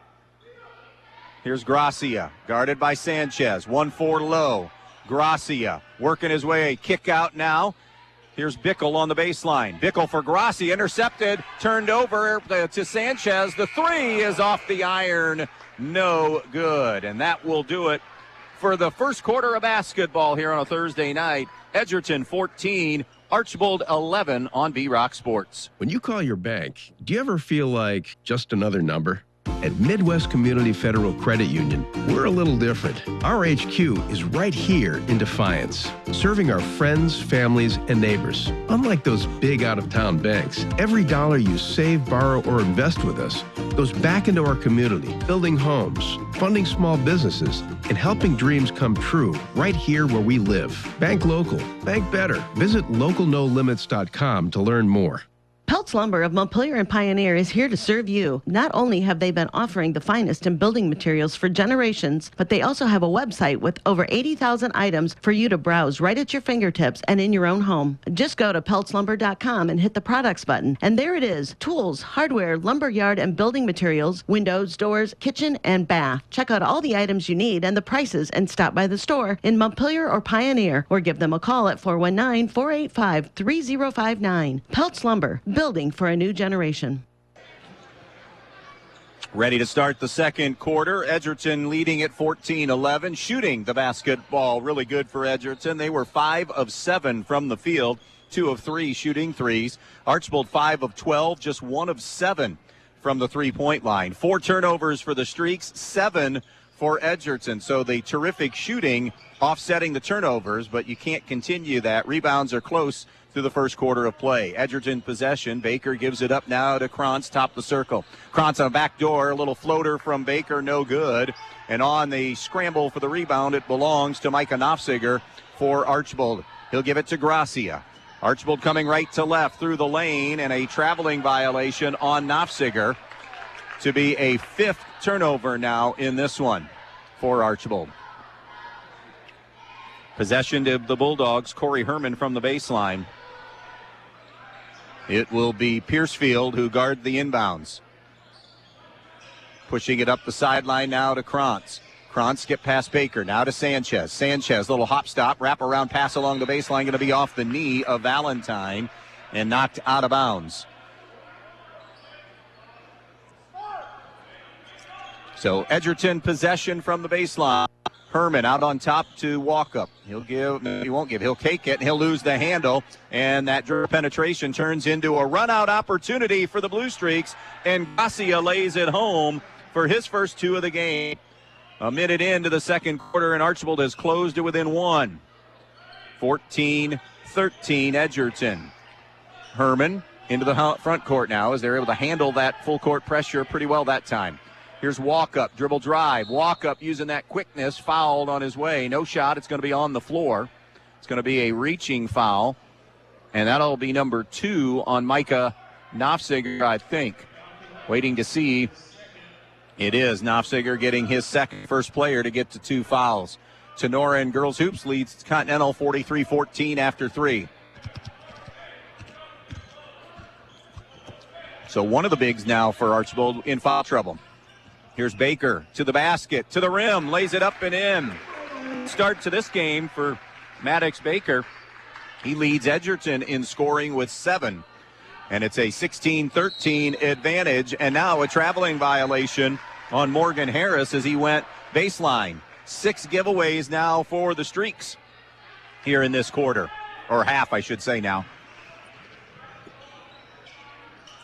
Here's Gracia, guarded by Sanchez. 1-4 low. Gracia working his way. Kick out now. Here's Brigle on the baseline. Brigle for Gracia, intercepted, turned over to Sanchez. The 3 is off the iron. No good. And that will do it for the first quarter of basketball here on a Thursday night. Edgerton 14, Archbold 11 on B-Rock Sports. When you call your bank, do you ever feel like just another number? At Midwest Community Federal Credit Union, we're a little different. Our HQ is right here in Defiance, serving our friends, families, and neighbors. Unlike those big out-of-town banks, every dollar you save, borrow, or invest with us goes back into our community, building homes, funding small businesses, and helping dreams come true right here where we live. Bank local. Bank better. Visit localnolimits.com to learn more. Peltz Lumber of Montpelier and Pioneer is here to serve you. Not only have they been offering the finest in building materials for generations, but they also have a website with over 80,000 items for you to browse right at your fingertips and in your own home. Just go to peltzlumber.com and hit the products button, and there it is. Tools, hardware, lumberyard, and building materials, windows, doors, kitchen, and bath. Check out all the items you need and the prices, and stop by the store in Montpelier or Pioneer, or give them a call at 419-485-3059. Peltz Lumber, building for a new generation. Ready to start the second quarter. Edgerton leading at 14-11. Shooting the basketball really good for Edgerton. They were 5 of 7 from the field, 2 of 3 shooting threes. Archbold 5 of 12, just 1 of 7 from the three-point line. 4 turnovers for the Streaks, 7 for Edgerton. So the terrific shooting offsetting the turnovers, but you can't continue that. Rebounds are close through the first quarter of play. Edgerton possession. Baker gives it up now to Krantz, top the circle. Krantz on a back door, a little floater from Baker, no good. And on the scramble for the rebound, it belongs to Micah Knopfziger for Archbold. He'll give it to Gracia. Archbold coming right to left through the lane, and a traveling violation on Knopfziger to be a 5th turnover now in this one for Archbold. Possession to the Bulldogs. Corey Herman from the baseline. It will be Piercefield who guards the inbounds. Pushing it up the sideline now to Krantz. Krantz get past Baker. Now to Sanchez. Sanchez, little hop stop, wrap around pass along the baseline. Going to be off the knee of Valentine and knocked out of bounds. So Edgerton possession from the baseline. Herman out on top to Walkup. He'll cake it, and he'll lose the handle. And that dribble penetration turns into a run-out opportunity for the Blue Streaks. And Gracia lays it home for his first 2 of the game. A minute into the second quarter, and Archbold has closed it within 1. 14-13 Edgerton. Herman into the front court now as they're able to handle that full court pressure pretty well that time. Here's Walkup, dribble drive. Walkup using that quickness, fouled on his way. No shot. It's going to be on the floor. It's going to be a reaching foul, and that'll be number 2 on Micah Knopfziger, I think. Waiting to see. It is Knopfziger getting his first player to get to 2 fouls. Tenora and Girls Hoops leads Continental 43-14 after 3. So one of the bigs now for Archbold in foul trouble. Here's Baker to the basket, to the rim, lays it up and in. Start to this game for Maddox Baker. He leads Edgerton in scoring with 7. And it's a 16-13 advantage. And now a traveling violation on Morgan Harris as he went baseline. 6 giveaways now for the Streaks here in this quarter. Or half, I should say now.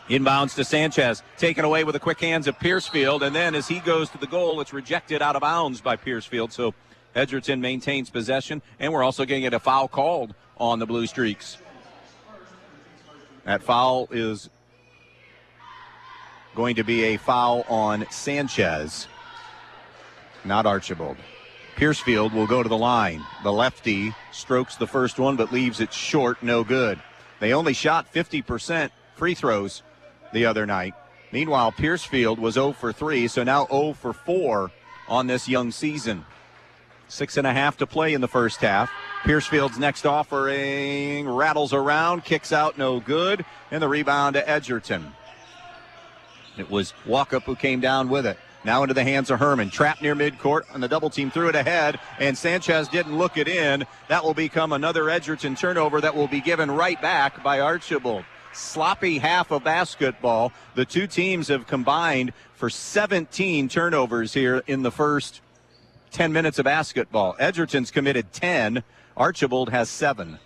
Inbounds to Sanchez, taken away with the quick hands of Piercefield, and then as he goes to the goal, it's rejected out of bounds by Piercefield. So Edgerton maintains possession, and we're also getting a foul called on the Blue Streaks. That foul is going to be a foul on Sanchez, not Archbold. Piercefield will go to the line. The lefty strokes the first one, but leaves it short, no good. They only shot 50% free throws the other night. Meanwhile, Piercefield was 0 for 3, so now 0 for 4 on this young season. 6.5 to play in the first half. Piercefield's next offering rattles around, kicks out, no good, and the rebound to Edgerton. It was Walkup who came down with it. Now into the hands of Herman. Trapped near midcourt, and the double team threw it ahead, and Sanchez didn't look it in. That will become another Edgerton turnover that will be given right back by Archbold. Sloppy half of basketball. The two teams have combined for 17 turnovers here in the first 10 minutes of basketball. Edgerton's committed 10. Archbold has 7.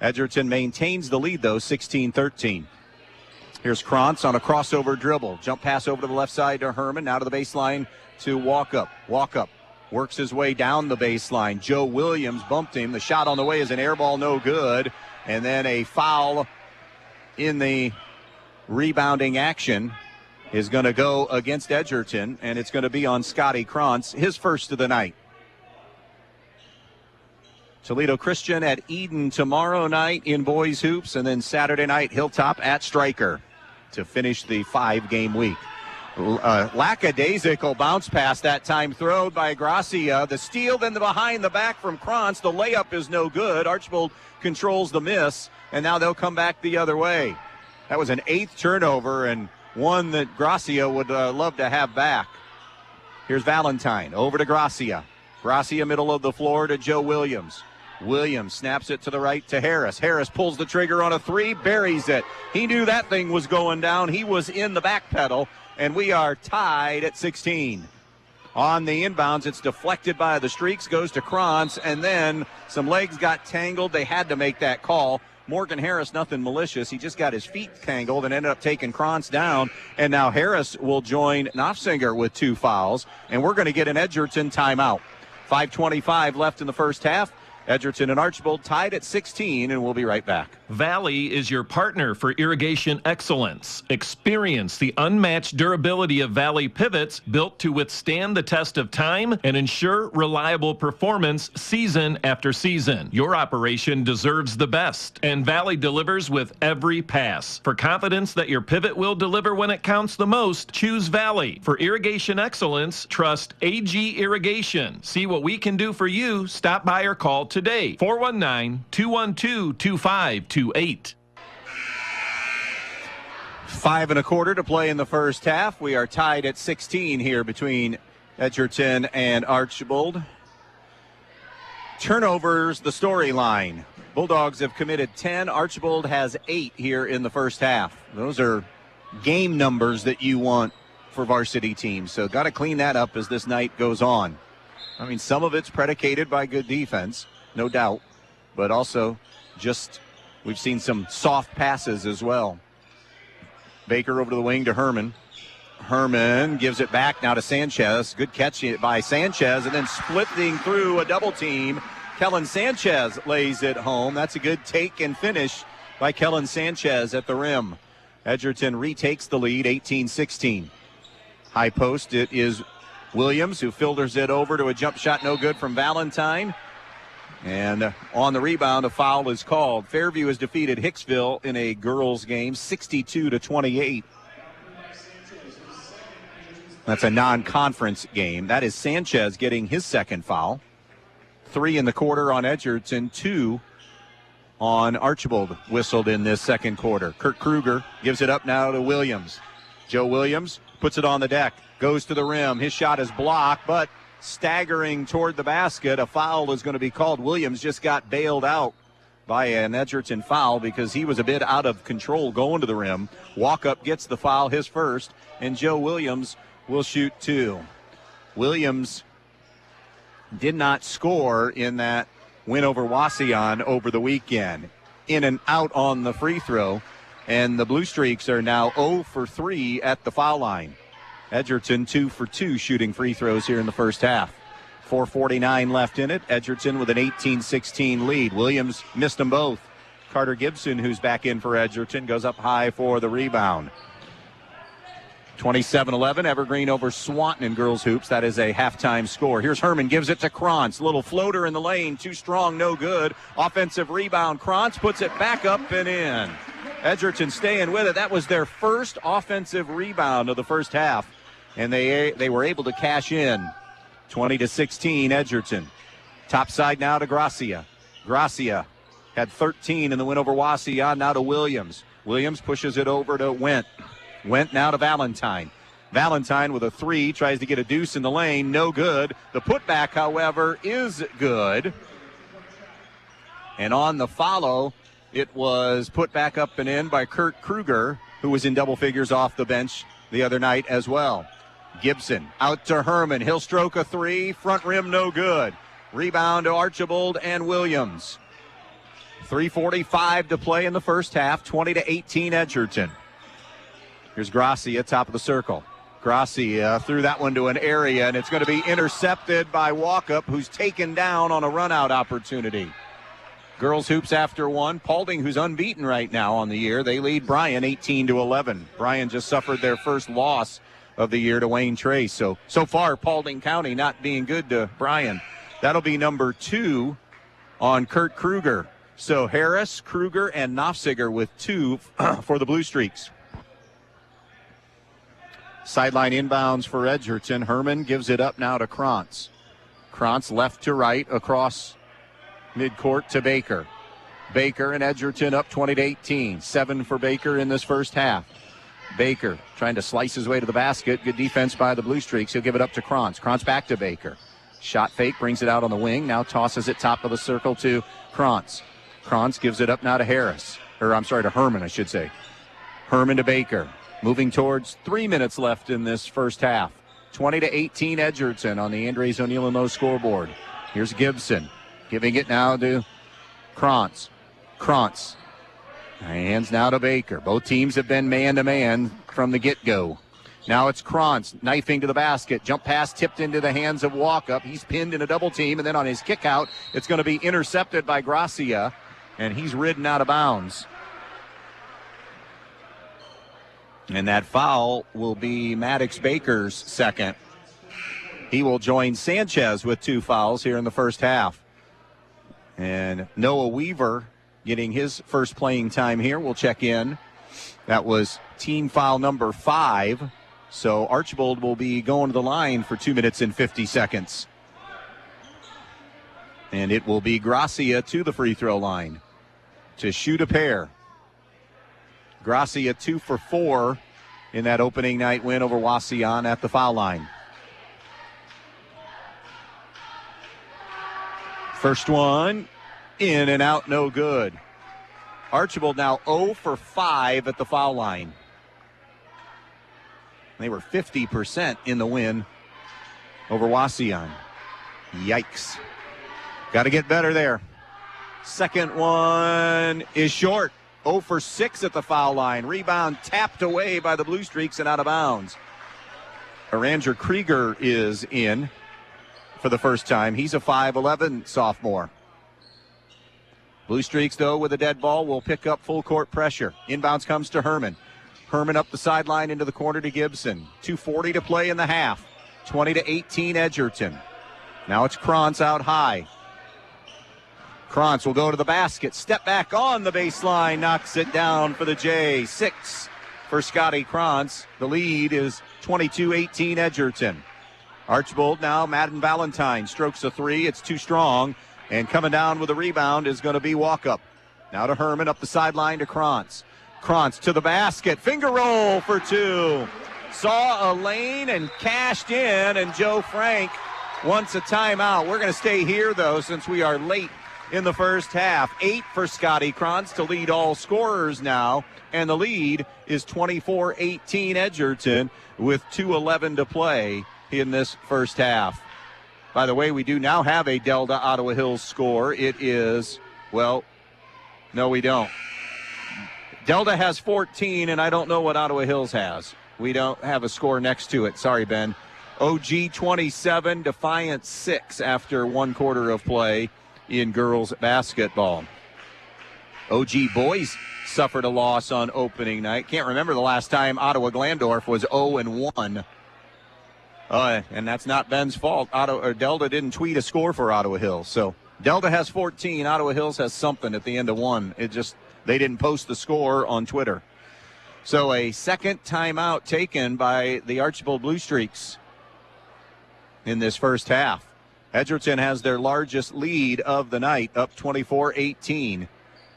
Edgerton maintains the lead, though, 16-13. Here's Krantz on a crossover dribble. Jump pass over to the left side to Herman. Now to the baseline to Walkup. Walkup works his way down the baseline. Joe Williams bumped him. The shot on the way is an air ball, no good. And then a foul in the rebounding action is going to go against Edgerton, and it's going to be on Scotty Krantz, his first of the night. Toledo Christian at Eden tomorrow night in boys hoops, and then Saturday night Hilltop at Stryker to finish the 5-game week. Lackadaisical bounce pass that time thrown by Gracia. The steal, then the behind the back from Krantz. The layup is no good. Archbold controls the miss, and now they'll come back the other way. That was an 8th turnover, and one that Gracia would love to have back. Here's Valentine over to Gracia. Gracia middle of the floor to Joe Williams. Williams snaps it to the right to Harris. Harris pulls the trigger on a 3, buries it. He knew that thing was going down. He was in the back pedal, and we are tied at 16. On the inbounds, it's deflected by the Streaks, goes to Krantz, and then some legs got tangled. They had to make that call. Morgan Harris, nothing malicious. He just got his feet tangled and ended up taking Krantz down. And now Harris will join Knopfziger with 2 fouls, and we're going to get an Edgerton timeout. 5:25 left in the first half. Edgerton and Archbold tied at 16, and we'll be right back. Valley is your partner for irrigation excellence. Experience the unmatched durability of Valley pivots built to withstand the test of time and ensure reliable performance season after season. Your operation deserves the best, and Valley delivers with every pass. For confidence that your pivot will deliver when it counts the most, choose Valley. For irrigation excellence, trust AG Irrigation. See what we can do for you. Stop by or call today. 419-212-2528. 5 1/4 to play in the first half. We are tied at 16 here between Edgerton and Archbold. Turnovers, the storyline. Bulldogs have committed 10. Archbold has 8 here in the first half. Those are game numbers that you want for varsity teams. So got to clean that up as this night goes on. I mean, some of it's predicated by good defense, no doubt, but also just we've seen some soft passes as well. Baker over to the wing to Herman. Herman gives it back now to Sanchez. Good catch by Sanchez, and then splitting through a double team. Kellen Sanchez lays it home. That's a good take and finish by Kellen Sanchez at the rim. Edgerton retakes the lead, 18-16. High post, it is Williams who filters it over to a jump shot, no good from Valentine. And on the rebound, a foul is called. Fairview has defeated Hicksville in a girls' game, 62-28. That's a non-conference game. That is Sanchez getting his second foul. 3 in the quarter on Edgerton, 2 on Archbold whistled in this second quarter. Kurt Kruger gives it up now to Williams. Joe Williams puts it on the deck, goes to the rim. His shot is blocked, but staggering toward the basket, a foul is going to be called. Williams just got bailed out by an Edgerton foul because he was a bit out of control going to the rim. Walkup gets the foul, his first, and Joe Williams will shoot 2. Williams did not score in that win over Wauseon over the weekend. In and out on the free throw, and the Blue Streaks are now 0 for 3 at the foul line. Edgerton 2 for 2 shooting free throws here in the first half. 4:49 left in it. Edgerton with an 18-16 lead. Williams missed them both. Carter Gibson, who's back in for Edgerton, goes up high for the rebound. 27-11, Evergreen over Swanton in girls hoops. That is a halftime score. Here's Herman, gives it to Krantz. Little floater in the lane, too strong, no good. Offensive rebound. Krantz puts it back up and in. Edgerton staying with it. That was their first offensive rebound of the first half, and they were able to cash in. 20-16, Edgerton. Top side now to Gracia. Gracia had 13 in the win over Wauseon, now to Williams. Williams pushes it over to Wendt. Wendt now to Valentine. Valentine with a 3, tries to get a deuce in the lane, no good. The putback, however, is good. And on the follow, it was put back up and in by Kurt Kruger, who was in double figures off the bench the other night as well. Gibson out to Herman. He'll stroke a 3. Front rim, no good. Rebound to Archbold and Williams. 3:45 to play in the first half. 20-18 Edgerton. Here's Gracia, top of the circle. Gracia threw that one to an area, and it's going to be intercepted by Walkup, who's taken down on a run-out opportunity. Girls hoops after one. Paulding, who's unbeaten right now on the year, they lead Bryan 18-11. Bryan just suffered their first loss of the year to Wayne Trace. So far, Paulding County not being good to Bryan. That'll be number 2 on Kurt Kruger. So Harris, Kruger, and Knopfsiger with 2 for the Blue Streaks. Sideline inbounds for Edgerton. Herman gives it up now to Krantz. Krantz left to right across midcourt to Baker. Baker and Edgerton up 20-18. 7 for Baker in this first half. Baker trying to slice his way to the basket. Good defense by the Blue Streaks. He'll give it up to Krantz. Krantz back to Baker. Shot fake, brings it out on the wing. Now tosses it top of the circle to Krantz. Krantz gives it up now to to Herman, I should say. Herman to Baker. Moving towards 3 minutes left in this first half. 20-18 Edgerton on the Andres O'Neill and Lowe scoreboard. Here's Gibson. Giving it now to Krantz. Krantz. Hands now to Baker. Both teams have been man-to-man from the get-go. Now it's Krantz knifing to the basket. Jump pass tipped into the hands of Walkup. He's pinned in a double team, and then on his kick out, it's going to be intercepted by Gracia, and he's ridden out of bounds. And that foul will be Maddox Baker's second. He will join Sanchez with 2 fouls here in the first half. And Noah Weaver getting his first playing time here. We'll check in. That was team foul number 5. So Archbold will be going to the line for 2 minutes and 50 seconds. And it will be Gracia to the free throw line to shoot a pair. Gracia 2 for 4 in that opening night win over Wauseon at the foul line. First one, in and out, no good. Archbold now 0 for 5 at the foul line. They were 50% in the win over Wauseon. Yikes. Got to get better there. Second one is short. 0 for 6 at the foul line. Rebound tapped away by the Blue Streaks and out of bounds. Aranger Krieger is in for the first time. He's a 5'11" sophomore. Blue Streaks, though, with a dead ball, will pick up full court pressure. Inbounds comes to Herman. Herman up the sideline into the corner to Gibson. 2:40 to play in the half. 20-18 Edgerton. Now it's Krantz out high. Krantz will go to the basket. Step back on the baseline. Knocks it down for the J. 6 for Scotty Krantz. The lead is 22-18 Edgerton. Archbold now, Madden Valentine strokes a 3. It's too strong. And coming down with a rebound is going to be Walkup. Now to Herman up the sideline to Krantz. Krantz to the basket. Finger roll for 2. Saw a lane and cashed in. And Joe Frank wants a timeout. We're going to stay here, though, since we are late in the first half. 8 for Scotty Krantz to lead all scorers now. And the lead is 24-18 Edgerton with 2:11 to play in this first half. By the way, we do now have a Delta Ottawa Hills score. It is, well, no, we don't. Delta has 14, and I don't know what Ottawa Hills has. We don't have a score next to it. Sorry, Ben. OG 27, Defiance 6 after 1 quarter of play in girls basketball. OG boys suffered a loss on opening night. Can't remember the last time Ottawa Glandorf was 0-1. And that's not Ben's fault. Delta didn't tweet a score for Ottawa Hills. So Delta has 14. Ottawa Hills has something at the end of 1. They didn't post the score on Twitter. So a second timeout taken by the Archbold Blue Streaks in this first half. Edgerton has their largest lead of the night, up 24-18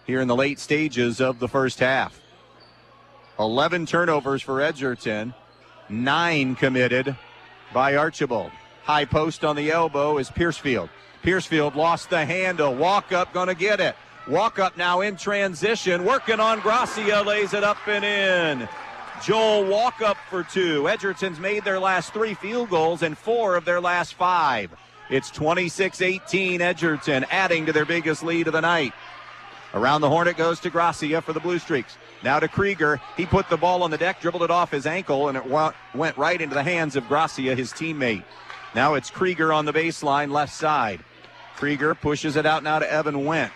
here in the late stages of the first half. 11 turnovers for Edgerton, 9 committed by Archbold. High post on the elbow is Piercefield. Piercefield lost the handle. Walkup going to get it. Walkup now in transition, working on Gracia, lays it up and in. Joel Walkup for 2. Edgerton's made their last 3 field goals and 4 of their last 5. It's 26-18 Edgerton, adding to their biggest lead of the night. Around the horn it goes to Gracia for the Blue Streaks. Now to Krieger. He put the ball on the deck, dribbled it off his ankle, and it went right into the hands of Gracia, his teammate. Now it's Krieger on the baseline, left side. Krieger pushes it out now to Evan Wendt.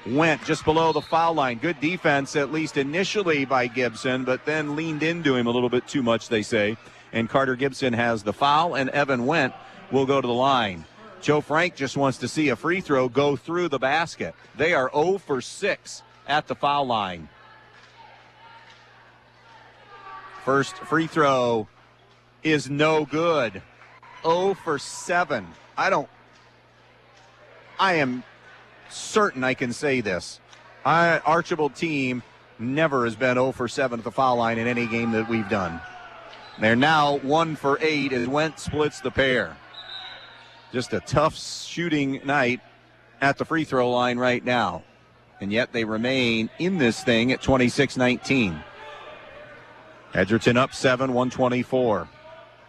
Wendt just below the foul line. Good defense, at least initially by Gibson, but then leaned into him a little bit too much, they say. And Carter Gibson has the foul, and Evan Wendt will go to the line. Joe Frank just wants to see a free throw go through the basket. They are 0 for 6 at the foul line. First free throw is no good. 0 for 7. I am certain I can say this. Archbold team never has been 0 for 7 at the foul line in any game that we've done. They're now 1 for 8 as Wendt splits the pair. Just a tough shooting night at the free throw line right now. And yet they remain in this thing at 26-19. Edgerton up 7, 124.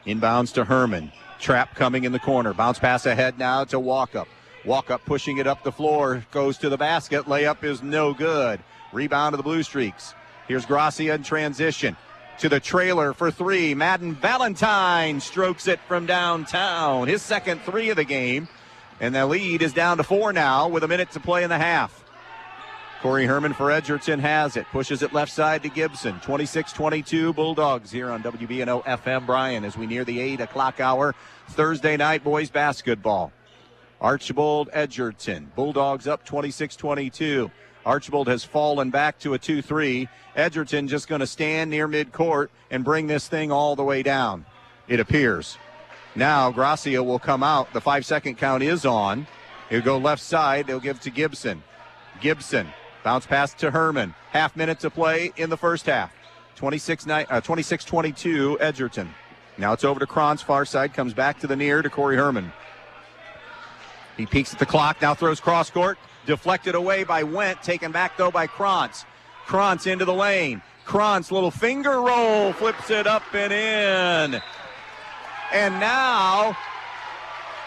Inbounds to Herman. Trap coming in the corner. Bounce pass ahead now to Walkup. Walkup pushing it up the floor. Goes to the basket. Layup is no good. Rebound to the Blue Streaks. Here's Gracia in transition. to the trailer for three. Madden Valentine strokes it from downtown. His second three of the game. And the lead is down to 4 now with a minute to play in the half. Corey Herman for Edgerton has it. Pushes it left side to Gibson. 26-22 Bulldogs here on WBNO FM Bryan as we near the 8 o'clock hour. Thursday night boys basketball. Archbold, Edgerton. Bulldogs up 26-22. Archbold has fallen back to a 2-3. Edgerton just going to stand near midcourt and bring this thing all the way down, it appears. Now Gracia will come out. The 5-second count is on. He'll go left side. They'll give to Gibson. Gibson. Bounce pass to Herman. Half minute to play in the first half. 26-22 Edgerton. Now it's over to Cron's far side. Comes back to the near to Corey Herman. He peeks at the clock. Now throws cross court. Deflected away by Wendt. Taken back though by Krantz. Krantz into the lane. Krantz little finger roll. Flips it up and in. And now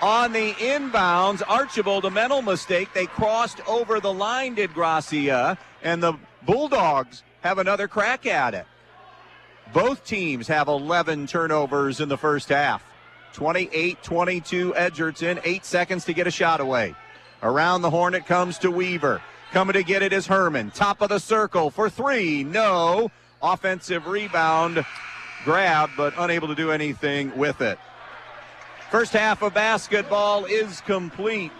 on the inbounds, Archbold, a mental mistake. They crossed over the line, did Gracia, and the Bulldogs have another crack at it. Both teams have 11 turnovers in the first half. 28-22 Edgerton, 8 seconds to get a shot away. Around the horn it comes to Weaver. Coming to get it is Herman. Top of the circle for three. No. Offensive rebound grab, but unable to do anything with it. First half of basketball is complete.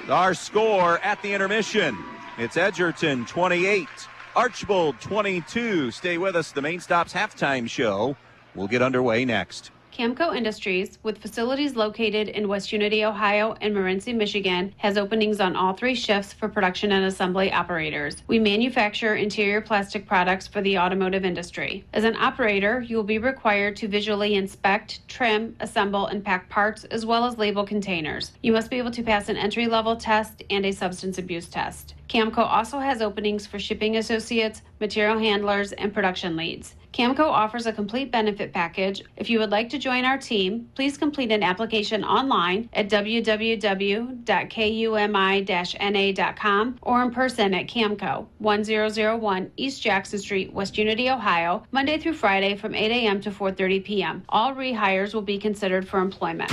Our score at the intermission. It's Edgerton 28, Archbold 22. Stay with us. The Main Stop's halftime show will get underway next. Camco Industries, with facilities located in West Unity, Ohio and Morenci, Michigan, has openings on all 3 shifts for production and assembly operators. We manufacture interior plastic products for the automotive industry. As an operator, you will be required to visually inspect, trim, assemble, and pack parts, as well as label containers. You must be able to pass an entry-level test and a substance abuse test. Camco also has openings for shipping associates, material handlers, and production leads. Camco offers a complete benefit package. If you would like to join our team, please complete an application online at www.kumi-na.com or in person at Camco, 1001 East Jackson Street, West Unity, Ohio, Monday through Friday from 8 a.m. to 4:30 p.m. All rehires will be considered for employment.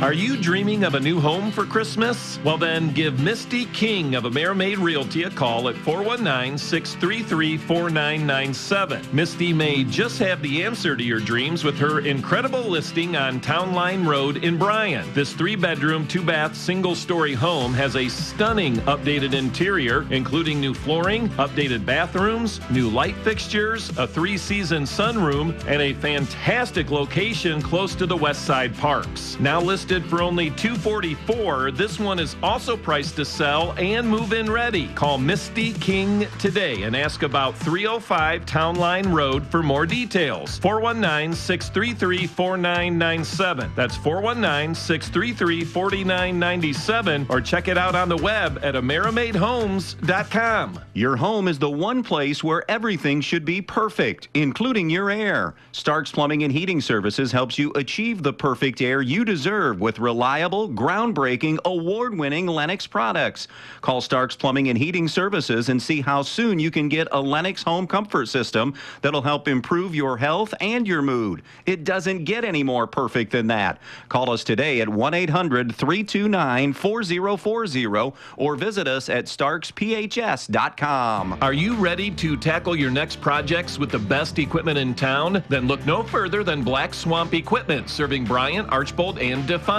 Are you dreaming of a new home for Christmas? Well then, give Misty King of AmeriMade Realty a call at 419-633-4997. Misty may just have the answer to your dreams with her incredible listing on Town Line Road in Bryan. This 3-bedroom, 2-bath, single-story home has a stunning updated interior, including new flooring, updated bathrooms, new light fixtures, a 3-season sunroom, and a fantastic location close to the West Side Parks. Now listed for only $244, this one is also priced to sell and move-in ready. Call Misty King today and ask about 305 Town Line Road for more details. 419-633-4997. That's 419-633-4997, or check it out on the web at AmeriMadeHomes.com. Your home is the one place where everything should be perfect, including your air. Starks Plumbing and Heating Services helps you achieve the perfect air you deserve with reliable, groundbreaking, award-winning Lennox products. Call Starks Plumbing and Heating Services and see how soon you can get a Lennox home comfort system that'll help improve your health and your mood. It doesn't get any more perfect than that. Call us today at 1-800-329-4040 or visit us at starksphs.com. Are you ready to tackle your next projects with the best equipment in town? Then look no further than Black Swamp Equipment, serving Bryan, Archbold, and Defiance.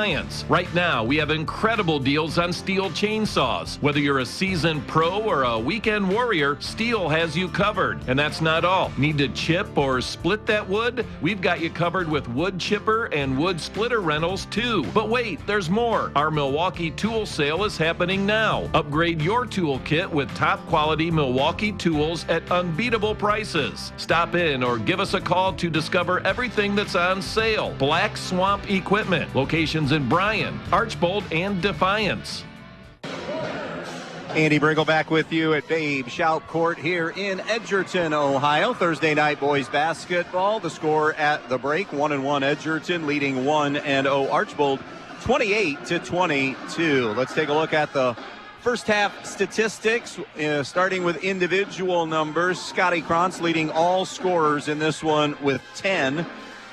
Right now, we have incredible deals on Steel chainsaws. Whether you're a seasoned pro or a weekend warrior, Steel has you covered. And that's not all. Need to chip or split that wood? We've got you covered with wood chipper and wood splitter rentals too. But wait, there's more. Our Milwaukee tool sale is happening now. Upgrade your tool kit with top quality Milwaukee tools at unbeatable prices. Stop in or give us a call to discover everything that's on sale. Black Swamp Equipment. Locations in Bryan, Archbold, and Defiance. Andy Brigle back with you at Babe Shout Court here in Edgerton, Ohio. Thursday night boys basketball. The score at the break, 1-1 Edgerton leading 1-0 Archbold, 28-22. Let's take a look at the First half statistics, starting with individual numbers. Scotty Krantz leading all scorers in this one with 10.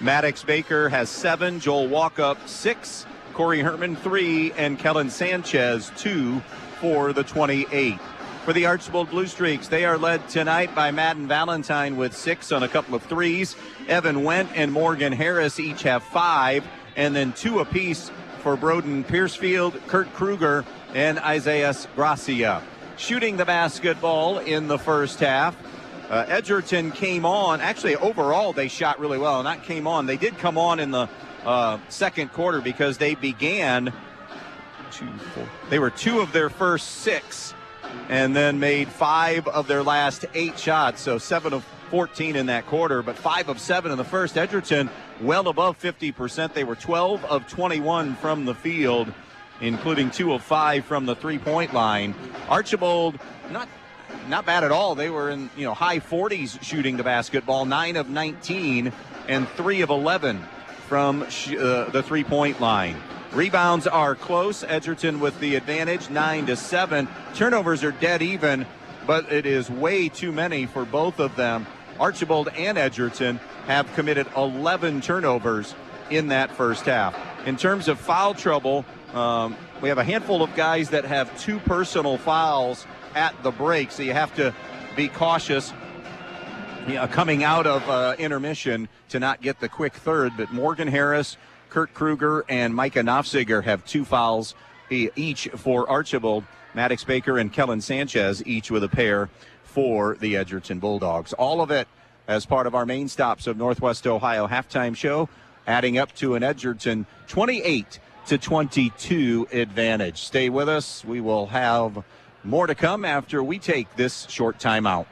Maddox Baker has 7. Joel Walkup 6. Corey Herman 3. And Kellen Sanchez 2 for the 28. For the Archbold Blue Streaks, they are led tonight by Madden Valentine with 6 on a couple of threes. Evan Wendt and Morgan Harris each have 5. And then 2 apiece for Broden Piercefield, Kurt Kruger, and Isaias Gracia. Shooting the basketball in the first half. Edgerton came on. Actually, overall, they shot really well. Not came on. They did come on in the second quarter because they began They were 2 of their first 6 and then made 5 of their last 8 shots. So 7 of 14 in that quarter, but 5 of 7 in the first. Edgerton well above 50%. They were 12 of 21 from the field, including 2 of 5 from the three-point line. Archbold, not bad at all. They were in high 40s shooting the basketball, 9 of 19 and 3 of 11 from the three-point line. Rebounds are close. Edgerton with the advantage, 9-7. Turnovers are dead even, but it is way too many for both of them. Archbold and Edgerton have committed 11 turnovers in that first half. In terms of foul trouble, we have a handful of guys that have 2 personal fouls at the break, so you have to be cautious coming out of intermission to not get the quick third. But Morgan Harris, Kurt Kruger, and Micah Nofziger have 2 fouls each for Archbold. Maddox Baker and Kellen Sanchez each with a pair for the Edgerton Bulldogs. All of it as part of our main stops of Northwest Ohio halftime show, adding up to an Edgerton 28-22 advantage. Stay with us. We will have more to come after we take this short timeout.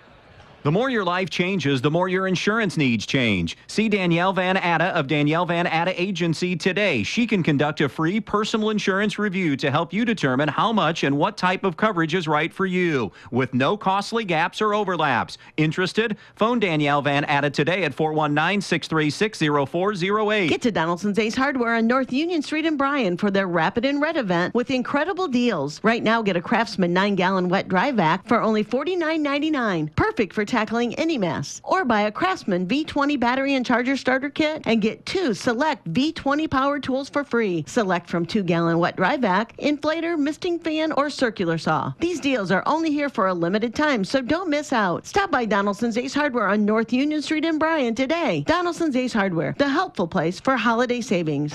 The more your life changes, the more your insurance needs change. See Danielle Van Atta of Danielle Van Atta Agency today. She can conduct a free personal insurance review to help you determine how much and what type of coverage is right for you, with no costly gaps or overlaps. Interested? Phone Danielle Van Atta today at 419-636-0408. Get to Donaldson's Ace Hardware on North Union Street in Bryan for their Rapid and Red event with incredible deals. Right now, get a Craftsman 9-gallon wet dry vac for only $49.99. Perfect for tackling any mess. Or buy a Craftsman V20 battery and charger starter kit and get 2 select V20 power tools for free. Select from 2-gallon wet dry vac, inflator, misting fan, or circular saw. These deals are only here for a limited time, so don't miss out. Stop by Donaldson's Ace Hardware on North Union Street in Bryan today. Donaldson's Ace Hardware, the helpful place for holiday savings.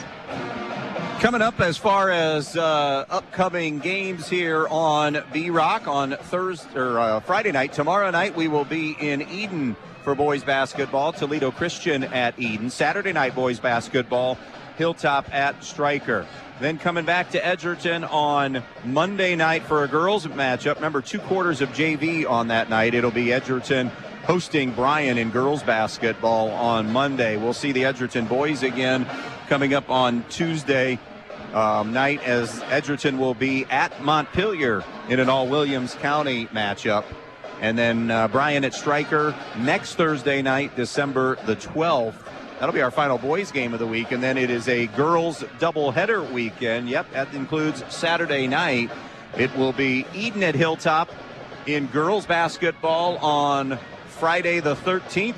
Coming up as far as upcoming games here on B-Rock on Friday night. Tomorrow night we will be in Eden for boys basketball, Toledo Christian at Eden. Saturday night boys basketball, Hilltop at Stryker. Then coming back to Edgerton on Monday night for a girls matchup. Remember, 2 quarters of JV on that night. It'll be Edgerton hosting Bryan in girls basketball on Monday. We'll see the Edgerton boys again coming up on Tuesday night, as Edgerton will be at Montpelier in an all-Williams County matchup. And then Bryan at Stryker next Thursday night, December the 12th. That'll be our final boys game of the week. And then it is a girls doubleheader weekend. Yep, that includes Saturday night. It will be Eden at Hilltop in girls basketball on Friday the 13th.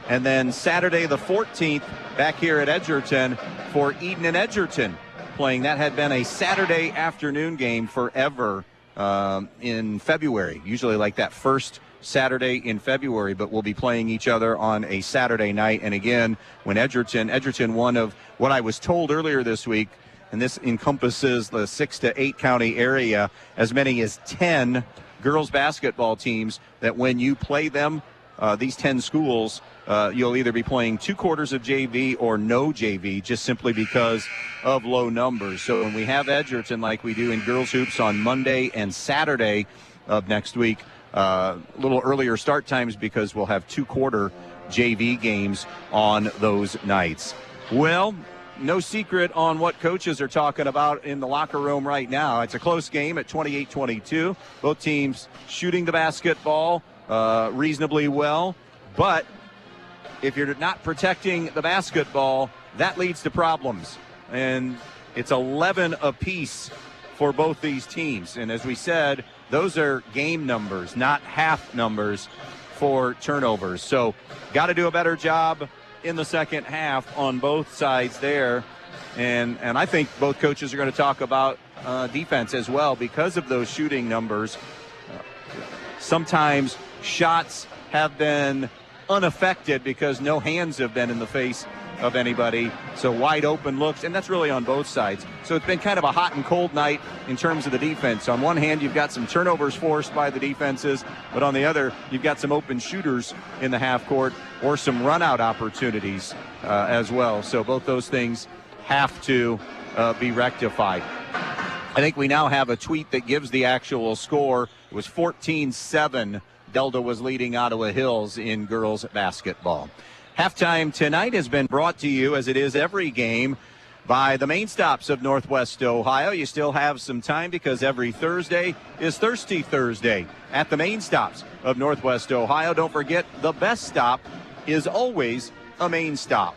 And then Saturday the 14th back here at Edgerton for Eden and Edgerton playing. That had been a Saturday afternoon game forever in February, usually like that first Saturday in February, but we'll be playing each other on a Saturday night. And again, when Edgerton, one of what I was told earlier this week, and this encompasses the 6 to 8 county area, as many as 10 girls basketball teams, that when you play them, these 10 schools, you'll either be playing 2 quarters of JV or no JV, just simply because of low numbers. So when we have Edgerton like we do in girls hoops on Monday and Saturday of next week, a little earlier start times because we'll have 2-quarter JV games on those nights. Well, no secret on what coaches are talking about in the locker room right now. It's a close game at 28-22. Both teams shooting the basketball reasonably well, but if you're not protecting the basketball, that leads to problems. And it's 11 apiece for both these teams. And as we said, those are game numbers, not half numbers for turnovers. So got to do a better job in the second half on both sides there. And I think both coaches are going to talk about defense as well because of those shooting numbers. Sometimes shots have been unaffected because no hands have been in the face of anybody. So wide open looks, and that's really on both sides. So it's been kind of a hot and cold night in terms of the defense. On one hand, you've got some turnovers forced by the defenses, but on the other, you've got some open shooters in the half court or some run out opportunities as well. So both those things have to be rectified. I think we now have a tweet that gives the actual score. It was 14-7. Delta was leading Ottawa Hills in girls basketball. Halftime tonight has been brought to you, as it is every game, by the main stops of Northwest Ohio. You still have some time because every Thursday is Thirsty Thursday at the main stops of Northwest Ohio. Don't forget, the best stop is always a main stop.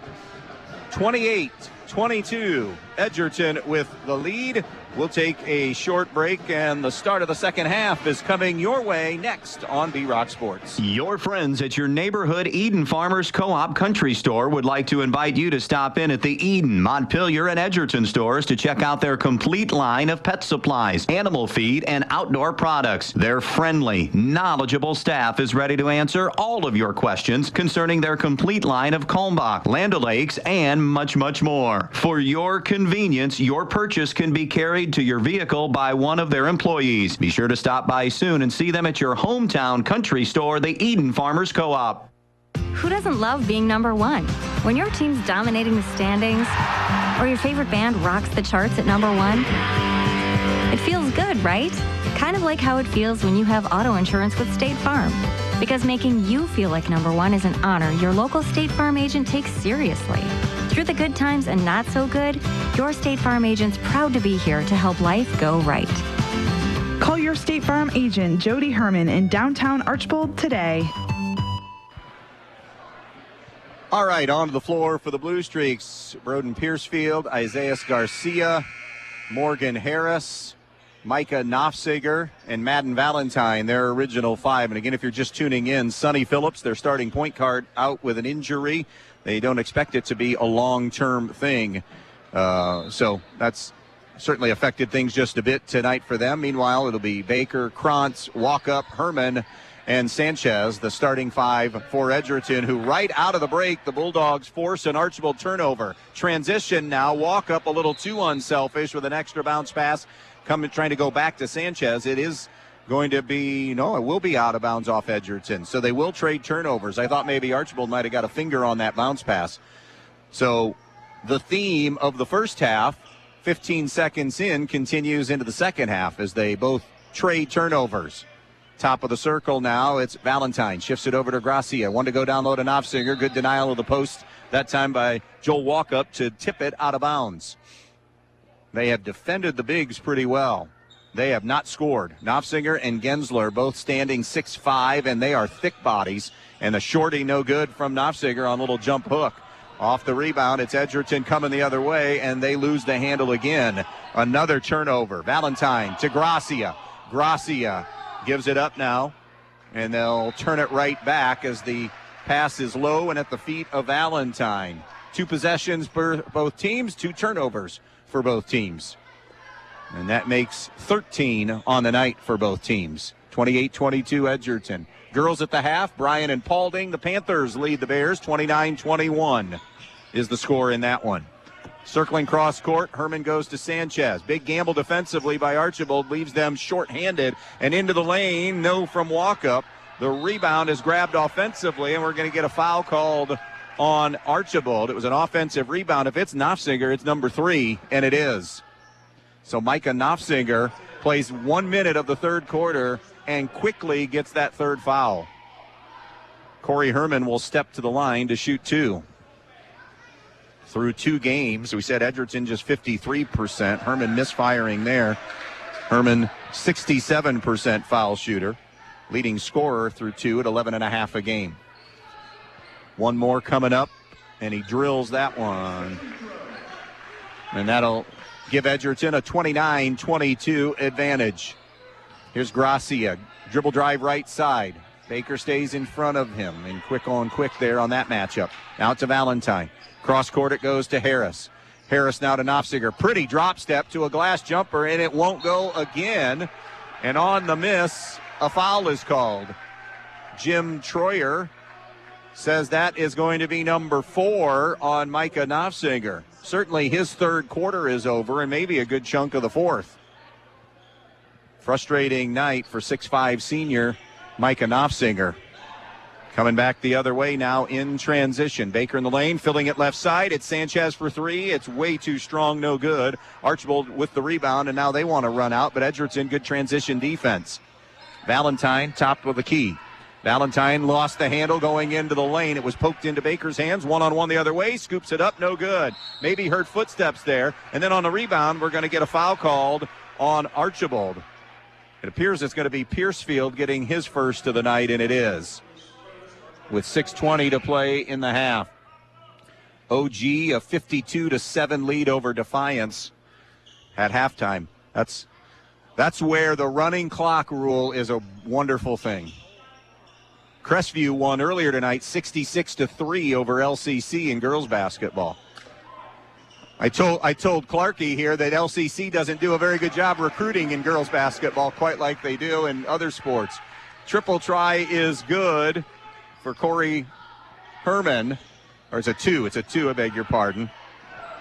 28-22, Edgerton with the lead. We'll take a short break, and the start of the second half is coming your way next on B-Rock Sports. Your friends at your neighborhood Eden Farmers Co-op Country Store would like to invite you to stop in at the Eden, Montpelier, and Edgerton stores to check out their complete line of pet supplies, animal feed, and outdoor products. Their friendly, knowledgeable staff is ready to answer all of your questions concerning their complete line of Kalmbach, Land O'Lakes, and much, much more. For your convenience, your purchase can be carried to your vehicle by one of their employees. Be sure to stop by soon and see them at your hometown country store, the Eden Farmers Co-op. Who doesn't love being number one? When your team's dominating the standings, or your favorite band rocks the charts at number one, it feels good, right? Kind of like how it feels when you have auto insurance with State Farm. Because making you feel like number one is an honor your local State Farm agent takes seriously. Through the good times and not so good, your State Farm agent's proud to be here to help life go right. Call your State Farm agent, Jody Herman, in downtown Archbold today. All right, on to the floor for the Blue Streaks. Broden Piercefield, Isaiah Garcia, Morgan Harris, Micah Knopfsiger, and Madden Valentine, their original five. And again, if you're just tuning in, Sonny Phillips, their starting point guard, out with an injury. They don't expect it to be a long-term thing. So that's certainly affected things just a bit tonight for them. Meanwhile, it'll be Baker, Krantz, Walkup, Herman, and Sanchez, the starting five for Edgerton, who right out of the break, the Bulldogs force an Archbold turnover. Transition now, Walkup a little too unselfish with an extra bounce pass, trying to go back to Sanchez. It is going to be, no, it will be out of bounds off Edgerton. So they will trade turnovers. I thought maybe Archbold might have got a finger on that bounce pass. So the theme of the first half, 15 seconds in, continues into the second half as they both trade turnovers. Top of the circle now, it's Valentine. Shifts it over to Gracia. One to go down low to Knopfsiger. Good denial of the post, that time by Joel Walkup to tip it out of bounds. They have defended the bigs pretty well. They have not scored. Knopfsiger and Gensler both standing 6'5", and they are thick bodies. And the shorty no good from Knopfsiger on a little jump hook. Off the rebound, it's Edgerton coming the other way, and they lose the handle again. Another turnover. Valentine to Gracia. Gracia gives it up now, and they'll turn it right back as the pass is low and at the feet of Valentine. 2 possessions for both teams, 2 turnovers for both teams. And that makes 13 on the night for both teams. 28-22 Edgerton. Girls at the half, Bryan and Paulding. The Panthers lead the Bears. 29-21 is the score in that one. Circling cross court, Herman goes to Sanchez. Big gamble defensively by Archbold, leaves them shorthanded and into the lane. No from Walkup. The rebound is grabbed offensively, and we're going to get a foul called on Archbold. It was an offensive rebound. If it's Knopfsiger, it's number 3, and it is. So Micah Knopfsiger plays 1 minute of the third quarter and quickly gets that third foul. Corey Herman will step to the line to shoot 2. Through 2 games, we said Edgerton just 53%. Herman misfiring there. Herman 67% foul shooter. Leading scorer through 2 at 11.5 a game. One more coming up, and he drills that one. And that'll give Edgerton a 29-22 advantage. Here's Gracia. Dribble drive right side. Baker stays in front of him and quick on quick there on that matchup. Out to Valentine. Cross court it goes to Harris. Harris now to Knopfsiger. Pretty drop step to a glass jumper, and it won't go again. And on the miss, a foul is called. Jim Troyer says that is going to be number 4 on Micah Knopfsiger. Certainly his third quarter is over and maybe a good chunk of the fourth. Frustrating night for 6'5" senior Micah Knopfsiger. Coming back the other way now in transition. Baker in the lane, filling it left side. It's Sanchez for 3. It's way too strong, no good. Archbold with the rebound, and now they want to run out, but Edgerton, good transition defense. Valentine topped with a key. Valentine lost the handle going into the lane. It was poked into Baker's hands. One-on-one the other way. Scoops it up. No good. Maybe heard footsteps there. And then on the rebound, we're going to get a foul called on Archbold. It appears it's going to be Piercefield getting his first of the night, and it is. With 6:20 to play in the half. OG a 52-7 lead over Defiance at halftime. That's where the running clock rule is a wonderful thing. Crestview won earlier tonight 66-3 over LCC in girls basketball. I told Clarkey here that LCC doesn't do a very good job recruiting in girls basketball quite like they do in other sports. Triple try is good for Corey Herman. Or it's a 2, I beg your pardon.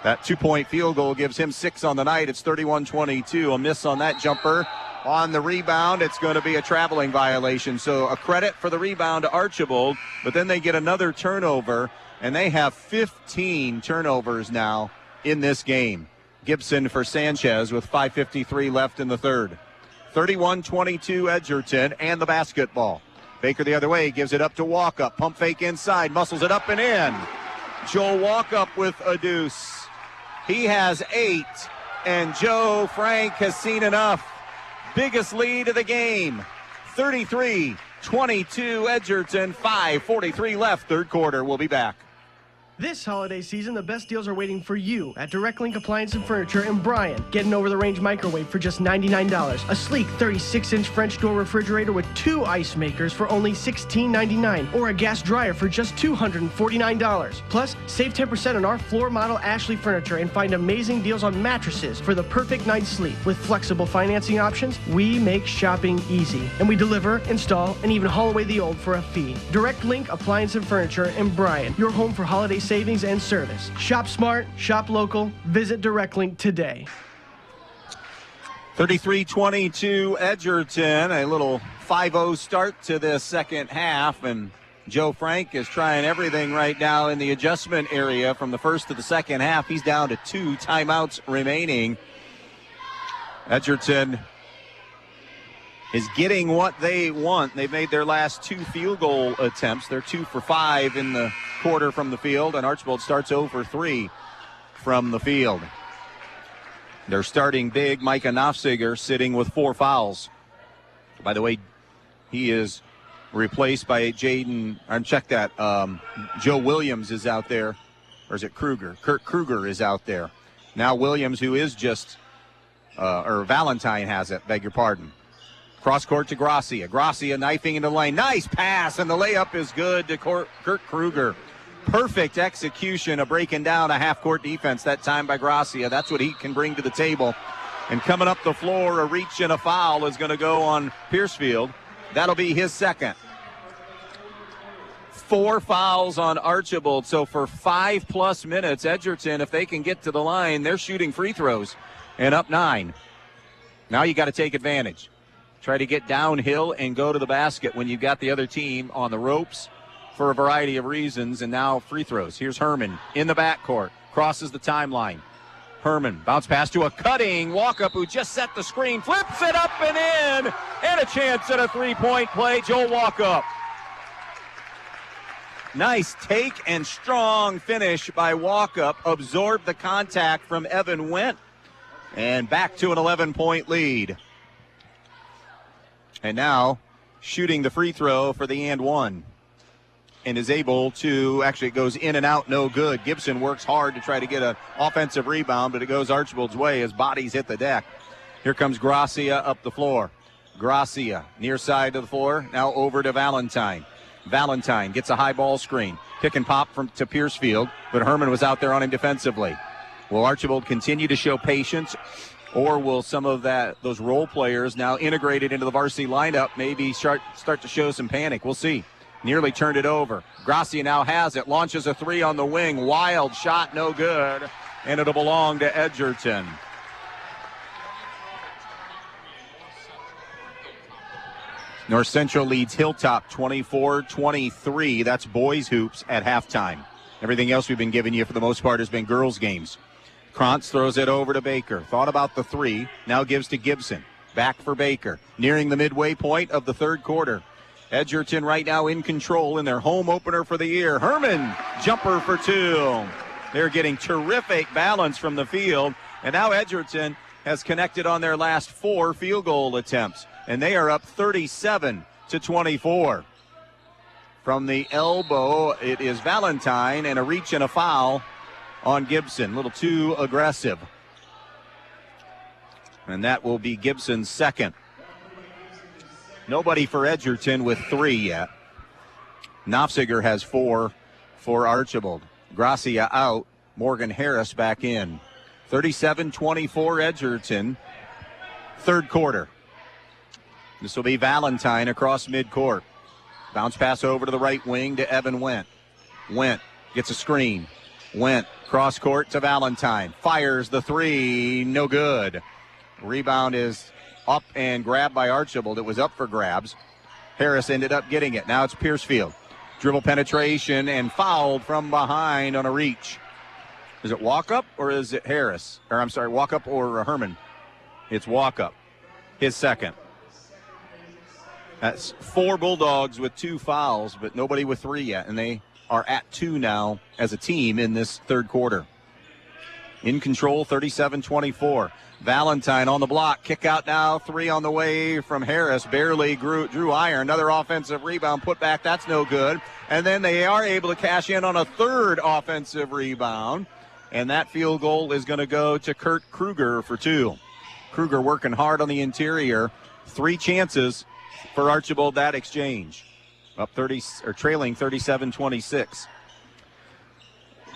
That 2-point field goal gives him 6 on the night. It's 31-22. A miss on that jumper. On the rebound, it's going to be a traveling violation. So a credit for the rebound to Archbold, but then they get another turnover, and they have 15 turnovers now in this game. Gibson for Sanchez with 5:53 left in the third. 31-22 Edgerton and the basketball. Baker the other way, gives it up to Walkup. Pump fake inside, muscles it up and in. Joel Walkup with a deuce. He has 8, and Joe Frank has seen enough. Biggest lead of the game. 33-22 Edgerton, 5:43 left, third quarter. We'll be back. This holiday season, the best deals are waiting for you at Direct Link Appliance and Furniture in Bryan. Get an over-the-range microwave for just $99. A sleek 36-inch French door refrigerator with 2 ice makers for only $16.99. Or a gas dryer for just $249. Plus, save 10% on our floor model Ashley furniture and find amazing deals on mattresses for the perfect night's sleep. With flexible financing options, we make shopping easy. And we deliver, install, and even haul away the old for a fee. Direct Link Appliance and Furniture in Bryan. Your home for holiday savings and service. Shop smart, shop local, visit Direct Link today. 33-22 Edgerton, a little 5-0 start to this second half, and Joe Frank is trying everything right now in the adjustment area from the first to the second half. He's down to 2 timeouts remaining. Edgerton is getting what they want. They've made their last 2 field goal attempts. They're 2 for 5 in the quarter from the field, and Archbold starts 0 for 3 from the field. They're starting big. Micah Knopfsiger sitting with 4 fouls. By the way, he is replaced by Joe Williams is out there. Or is it Kruger? Kurt Kruger is out there. Now Williams, who is just, or Valentine has it, beg your pardon. Cross court to Gracia. Gracia knifing into the lane. Nice pass, and the layup is good to Kurt Kruger. Perfect execution of breaking down a half-court defense that time by Gracia. That's what he can bring to the table. And coming up the floor, a reach and a foul is going to go on Piercefield. That'll be his second. 4 fouls on Archbold. So for 5+ minutes, Edgerton, if they can get to the line, they're shooting free throws and up 9. Now you got to take advantage. Try to get downhill and go to the basket when you've got the other team on the ropes for a variety of reasons, and now free throws. Here's Herman in the backcourt, crosses the timeline. Herman, bounce pass to a cutting Walkup who just set the screen, flips it up and in, and a chance at a 3-point play, Joel Walkup. Nice take and strong finish by Walkup, absorbed the contact from Evan Wendt, and back to an 11-point lead. And now shooting the free throw for the and one. and is able to, actually it goes in and out, no good. Gibson works hard to try to get an offensive rebound, but it goes Archbold's way as bodies hit the deck. Here comes Gracia up the floor. Gracia, near side of the floor, now over to Valentine. Valentine gets a high ball screen. Pick and pop to Piercefield, but Herman was out there on him defensively. Will Archbold continue to show patience, or will some of those role players now integrated into the varsity lineup maybe start to show some panic? We'll see. Nearly turned it over. Gracia now has it, launches a three on the wing. Wild shot, no good, and it'll belong to Edgerton. North Central leads Hilltop 24-23. That's boys hoops at halftime. Everything else we've been giving you for the most part has been girls games. Krantz throws it over to Baker. Thought about the three. Now gives to Gibson. Back for Baker. Nearing the midway point of the third quarter. Edgerton right now in control in their home opener for the year. Herman, jumper for two. They're getting terrific balance from the field. And now Edgerton has connected on their last 4 field goal attempts. And they are up 37-24. From the elbow, it is Valentine, and a reach and a foul on Gibson. A little too aggressive. And that will be Gibson's second. Nobody for Edgerton with 3 yet. Knopfziger has 4 for Archbold. Gracia out. Morgan Harris back in. 37-24 Edgerton. Third quarter. This will be Valentine across midcourt. Bounce pass over to the right wing to Evan Wendt. Wendt gets a screen. Wendt cross court to Valentine. Fires the three. No good. Rebound is up and grabbed by Archbold. It was up for grabs. Harris ended up getting it. Now it's Piercefield. Dribble penetration and fouled from behind on a reach. Is it walk-up or is it Harris? Or I'm sorry, walk-up or Herman? It's walk-up. His second. That's 4 Bulldogs with 2 fouls, but nobody with 3 yet. And they are at 2 now as a team in this third quarter. In control, 37-24. Valentine on the block. Kick out now. 3 on the way from Harris. Barely drew iron. Another offensive rebound put back. That's no good. And then they are able to cash in on a third offensive rebound. And that field goal is going to go to Kurt Kruger for 2. Kruger working hard on the interior. 3 chances for Archbold that exchange. Up trailing 37-26.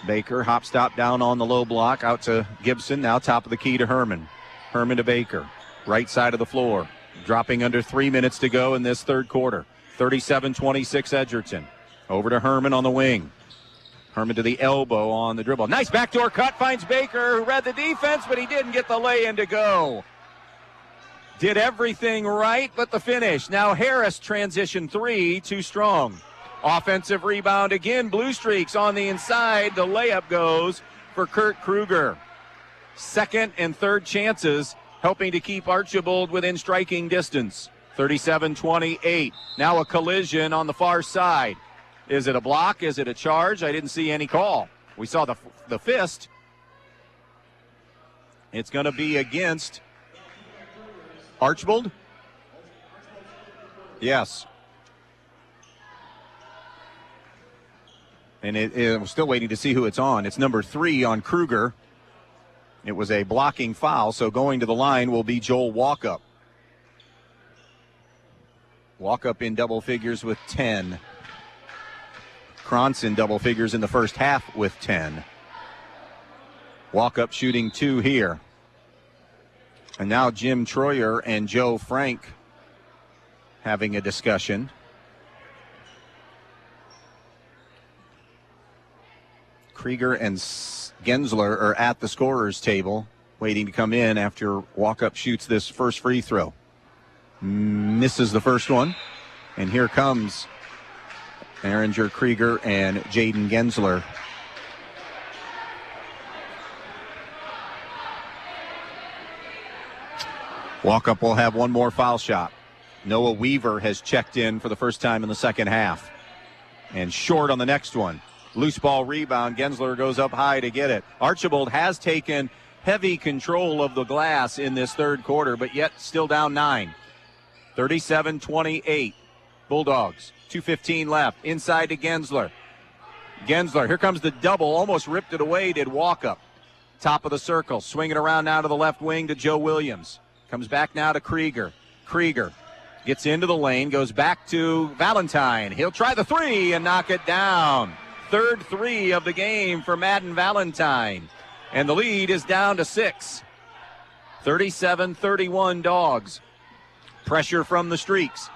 Baker, hop stop down on the low block, out to Gibson, now top of the key to Herman. Herman to Baker, right side of the floor, dropping under 3 minutes to go in this third quarter. 37-26 Edgerton. Over to Herman on the wing. Herman to the elbow on the dribble. Nice backdoor cut, finds Baker, who read the defense, but he didn't get the lay-in to go. Did everything right, but the finish. Now Harris transition 3, too strong. Offensive rebound again. Blue Streaks on the inside. The layup goes for Kurt Kruger. Second and third chances helping to keep Archbold within striking distance. 37-28. Now a collision on the far side. Is it a block? Is it a charge? I didn't see any call. We saw the fist. It's going to be against Archbold? Yes. And I'm still waiting to see who it's on. It's number 3 on Kruger. It was a blocking foul, so going to the line will be Joel Walkup. Walkup in double figures with 10. Krantz in double figures in the first half with 10. Walkup shooting 2 here. And now Jim Troyer and Joe Frank having a discussion. Krieger and Gensler are at the scorer's table, waiting to come in after Walkup shoots this first free throw. Misses the first one. And here comes Ehringer, Krieger, and Jaden Gensler. Walkup will have one more foul shot. Noah Weaver has checked in for the first time in the second half. And short on the next one. Loose ball rebound. Gensler goes up high to get it. Archbold has taken heavy control of the glass in this third quarter, but yet still down 9. 37-28. Bulldogs. 2:15 left. Inside to Gensler. Gensler, here comes the double. Almost ripped it away, did Walkup. Top of the circle. Swinging around now to the left wing to Joe Williams. Comes back now to Krieger. Krieger gets into the lane, goes back to Valentine. He'll try the three and knock it down. Third three of the game for Madden Valentine. And the lead is down to 6. 37-31 Dogs. Pressure from the Streaks.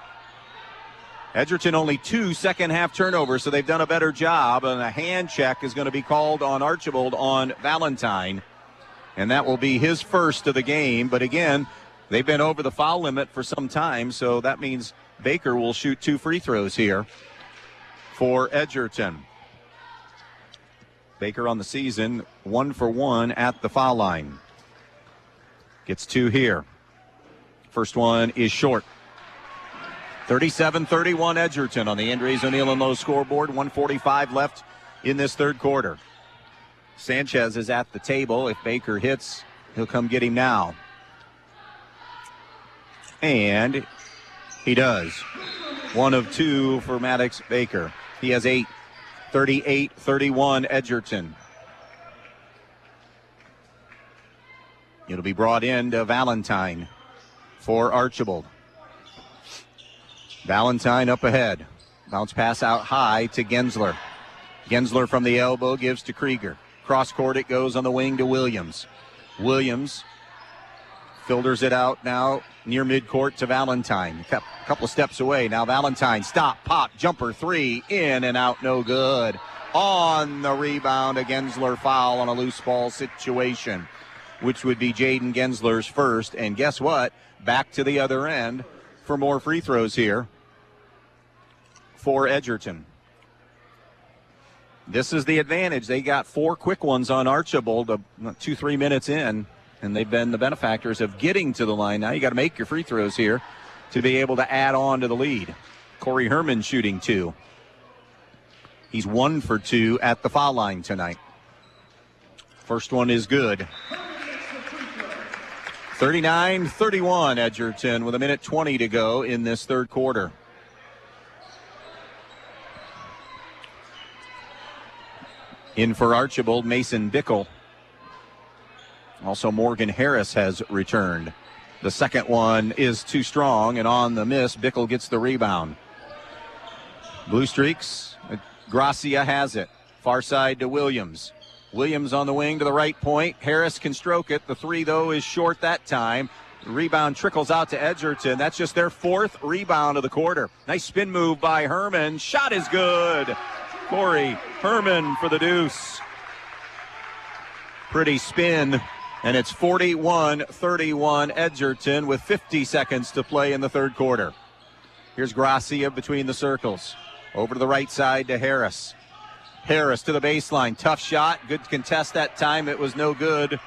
Edgerton only 2 second-half turnovers, so they've done a better job. And a hand check is going to be called on Archbold on Valentine. And that will be his first of the game. But again, they've been over the foul limit for some time, so that means Baker will shoot 2 free throws here for Edgerton. Baker on the season, 1 for 1 at the foul line. Gets 2 here. First one is short. 37-31 Edgerton on the Andres O'Neill and Lowe scoreboard. 1:45 left in this third quarter. Sanchez is at the table. If Baker hits, he'll come get him now. And he does. 1 of 2 for Maddox Baker. He has 8. 38-31 Edgerton. It'll be brought in to Valentine for Archbold. Valentine up ahead. Bounce pass out high to Gensler. Gensler from the elbow gives to Krieger. Cross court it goes on the wing to Williams. Williams filters it out now near midcourt to Valentine. A couple of steps away. Now Valentine, stop, pop, jumper, 3, in and out, no good. On the rebound, a Gensler foul on a loose ball situation, which would be Jaden Gensler's first. And guess what? Back to the other end for more free throws here for Edgerton. This is the advantage. They got 4 quick ones on Archbold 2-3 minutes in, and they've been the benefactors of getting to the line. Now you got to make your free throws here to be able to add on to the lead. Corey Herman shooting 2. He's 1 for 2 at the foul line tonight. First one is good. 39-31 Edgerton with 1:20 to go in this third quarter. In for Archbold, Mason Bickle. Also Morgan Harris has returned. The second one is too strong, and on the miss, Bickle gets the rebound. Blue Streaks, Gracia has it. Far side to Williams. Williams on the wing to the right point. Harris can stroke it. The 3, though, is short that time. The rebound trickles out to Edgerton. That's just their 4th rebound of the quarter. Nice spin move by Herman. Shot is good. Corey Herman for the deuce. Pretty spin. And it's 41-31 Edgerton with 50 seconds to play in the third quarter. Here's Gracia between the circles. Over to the right side to Harris. Harris to the baseline. Tough shot. Good contest that time. It was no good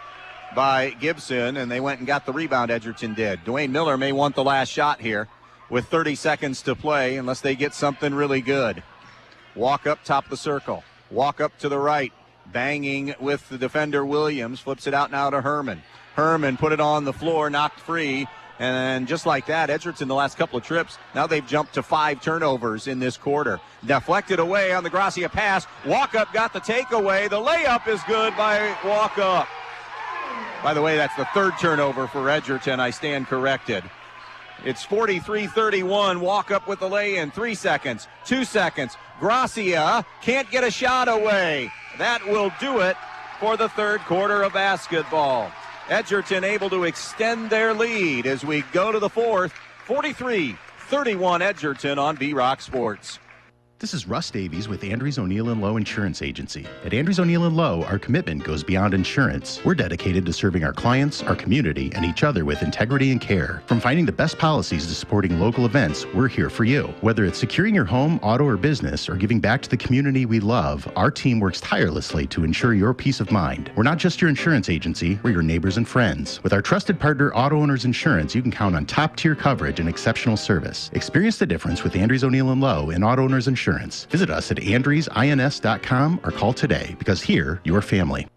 by Gibson, and they went and got the rebound, Edgerton did. Dwayne Miller may want the last shot here with 30 seconds to play unless they get something really good. Walk up top of the circle. Walk up to the right. Banging with the defender Williams. Flips it out now to Herman. Herman put it on the floor, knocked free. And just like that, Edgerton the last couple of trips, now they've jumped to 5 turnovers in this quarter. Deflected away on the Gracia pass. Walkup got the takeaway. The layup is good by Walkup. By the way, that's the 3rd turnover for Edgerton. I stand corrected. It's 43-31. Walkup with the lay-in. 3 seconds. 2 seconds. Gracia can't get a shot away. That will do it for the third quarter of basketball. Edgerton able to extend their lead as we go to the fourth. 43-31 Edgerton on B-Rock Sports. This is Russ Davies with Andres O'Neill & Lowe Insurance Agency. At Andres O'Neill & Lowe, our commitment goes beyond insurance. We're dedicated to serving our clients, our community, and each other with integrity and care. From finding the best policies to supporting local events, we're here for you. Whether it's securing your home, auto, or business, or giving back to the community we love, our team works tirelessly to ensure your peace of mind. We're not just your insurance agency, we're your neighbors and friends. With our trusted partner, Auto Owners Insurance, you can count on top-tier coverage and exceptional service. Experience the difference with Andres O'Neill & Lowe and Auto Owners Insurance. Visit us at andresins.com or call today, because here, your family.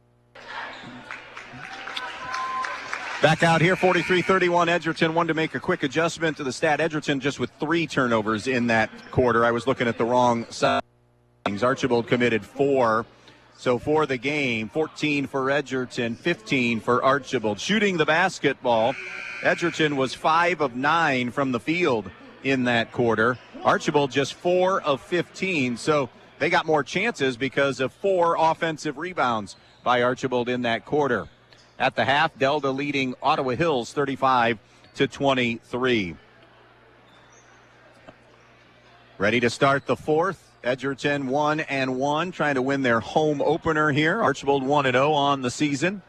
Back out here, 43-31 Edgerton. Wanted to make a quick adjustment to the stat. Edgerton just with 3 turnovers in that quarter. I was looking at the wrong side. Archbold committed 4. So for the game, 14 for Edgerton, 15 for Archbold. Shooting the basketball, Edgerton was 5 of 9 from the field in that quarter. Archbold just 4 of 15. So they got more chances because of 4 offensive rebounds by Archbold in that quarter. At the half, Delta leading Ottawa Hills 35-23. Ready to start the fourth. Edgerton 1-1, trying to win their home opener here. Archbold 1-0 on the season.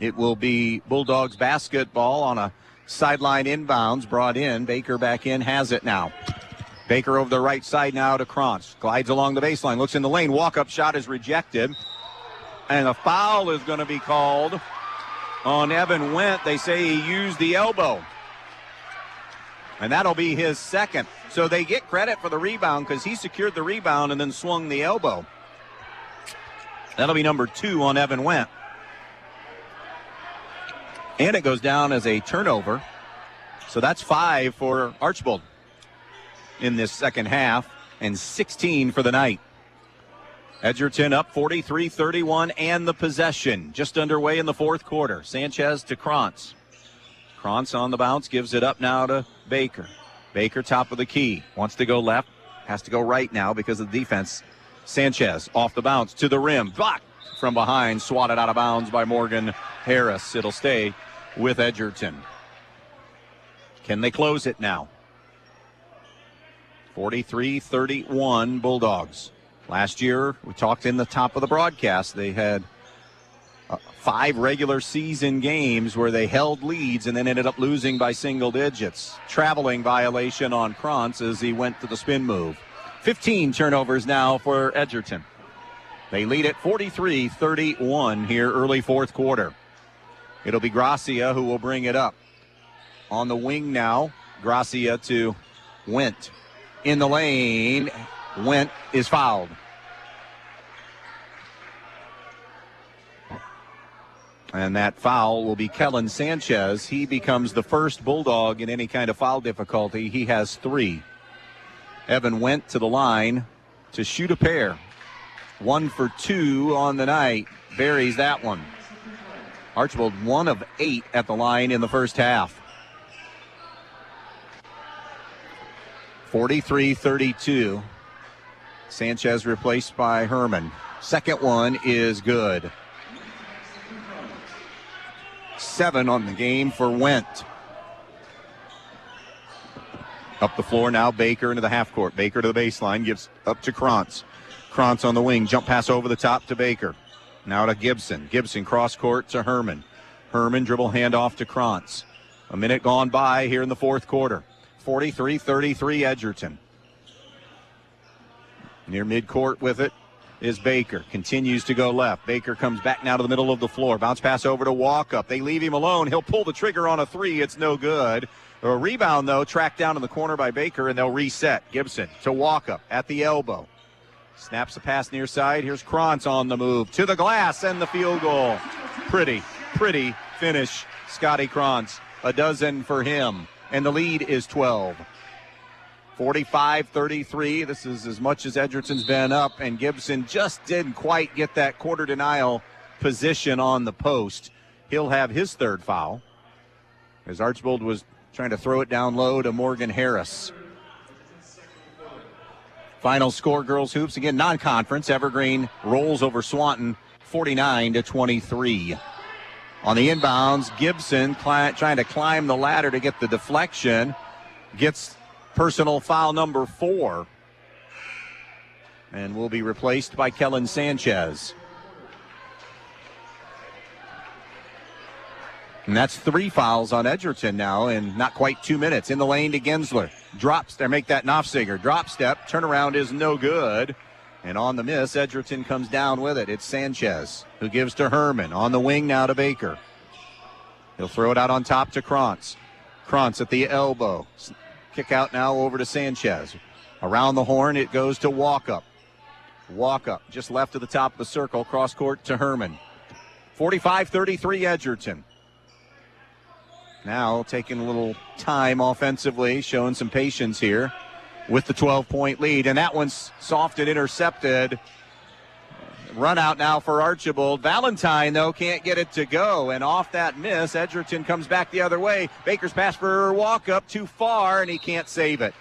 It will be Bulldogs basketball on a sideline inbounds brought in. Baker back in, has it now. Baker over the right side now to Krantz. Glides along the baseline, looks in the lane. Walk-up shot is rejected. And a foul is going to be called on Evan Wendt. They say he used the elbow. And that'll be his second. So they get credit for the rebound because he secured the rebound and then swung the elbow. That'll be number 2 on Evan Wendt. And it goes down as a turnover. So that's 5 for Archbold in this second half and 16 for the night. Edgerton up 43-31 and the possession just underway in the fourth quarter. Sanchez to Krantz. Krantz on the bounce, gives it up now to Baker. Baker top of the key, wants to go left, has to go right now because of the defense. Sanchez off the bounce to the rim, blocked from behind, swatted out of bounds by Morgan Harris. It'll stay with Edgerton. Can they close it now? 43-31 Bulldogs. Last year, we talked in the top of the broadcast, they had 5 regular season games where they held leads and then ended up losing by single digits. Traveling violation on Krantz as he went to the spin move. 15 turnovers now for Edgerton. They lead at 43-31 here early fourth quarter. It'll be Gracia who will bring it up. On the wing now, Gracia to Wendt. In the lane, Wendt is fouled. And that foul will be Kellen Sanchez. He becomes the first Bulldog in any kind of foul difficulty. He has 3. Evan Wendt to the line to shoot a pair. 1 for 2 on the night. Buries that one. Archbold 1 of 8 at the line in the first half. 43-32. Sanchez replaced by Herman. Second one is good. 7 on the game for Wendt. Up the floor now, Baker into the half court. Baker to the baseline, gives up to Krantz. Krantz on the wing, jump pass over the top to Baker. Now to Gibson. Gibson cross court to Herman. Herman dribble handoff to Krantz. A minute gone by here in the fourth quarter. 43-33 Edgerton. Near midcourt with it is Baker. Continues to go left. Baker comes back now to the middle of the floor. Bounce pass over to Walkup. They leave him alone. He'll pull the trigger on a 3. It's no good. A rebound, though, tracked down in the corner by Baker, and they'll reset. Gibson to Walkup at the elbow. Snaps the pass near side. Here's Krantz on the move. To the glass and the field goal. Pretty finish. Scotty Krantz. A dozen for him. And the lead is 12. 45-33. This is as much as Edgerton's been up, and Gibson just didn't quite get that quarter denial position on the post. He'll have his third foul as Archbold was trying to throw it down low to Morgan Harris. Final score, girls hoops, again non-conference. Evergreen rolls over Swanton 49-23. On the inbounds, Gibson trying to climb the ladder to get the deflection. Gets personal foul number 4. And will be replaced by Kellen Sanchez. And that's 3 fouls on Edgerton now in not quite 2 minutes. In the lane to Gensler. Drops there, make that Knopfsiger. Drop step, turnaround is no good. And on the miss, Edgerton comes down with it. It's Sanchez who gives to Herman. On the wing now to Baker. He'll throw it out on top to Krantz. Krantz at the elbow. Kick out now over to Sanchez. Around the horn, it goes to Walkup. Walkup just left of the top of the circle. Cross court to Herman. 45-33 Edgerton. Now taking a little time offensively, showing some patience here with the 12-point lead. And that one's soft and intercepted. Run out now for Archbold. Valentine, though, can't get it to go. And off that miss, Edgerton comes back the other way. Baker's pass for walk-up too far, and he can't save it.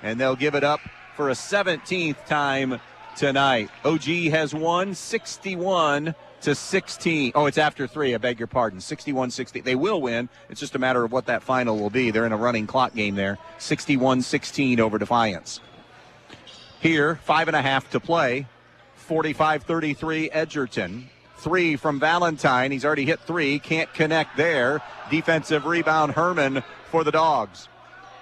And they'll give it up for a 17th time tonight. OG has won 61-16. Oh, it's after 3. I beg your pardon. 61-60. They will win. It's just a matter of what that final will be. They're in a running clock game there. 61-16 over Defiance. Here, 5.5 to play. 45-33 Edgerton. 3 from Valentine. He's already hit 3. Can't connect there. Defensive rebound, Herman for the Dogs.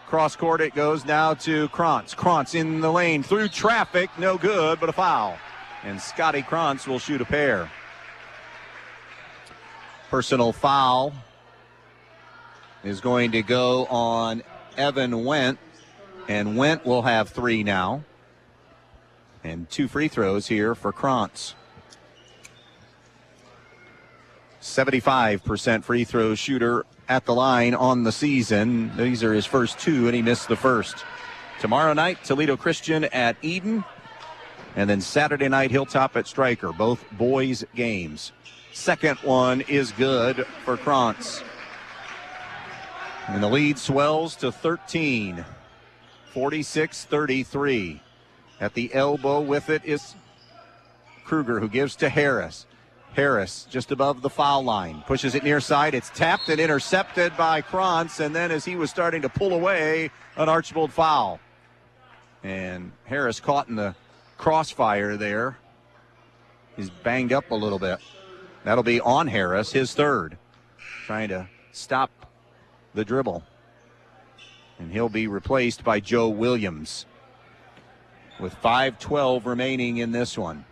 Cross court it goes now to Krantz. Krantz in the lane through traffic. No good, but a foul. And Scotty Krantz will shoot a pair. Personal foul is going to go on Evan Wendt. And Wendt will have 3 now. And 2 free throws here for Krantz. 75% free throw shooter at the line on the season. These are his first 2, and he missed the first. Tomorrow night, Toledo Christian at Eden. And then Saturday night, Hilltop at Stryker. Both boys games. Second one is good for Krantz. And the lead swells to 13. 46-33. At the elbow with it is Kruger, who gives to Harris. Harris just above the foul line. Pushes it near side. It's tapped and intercepted by Krantz. And then as he was starting to pull away, an Archbold foul. And Harris caught in the crossfire there. He's banged up a little bit. That'll be on Harris, his 3rd. Trying to stop the dribble. And he'll be replaced by Joe Williams. With 5:12 remaining in this one.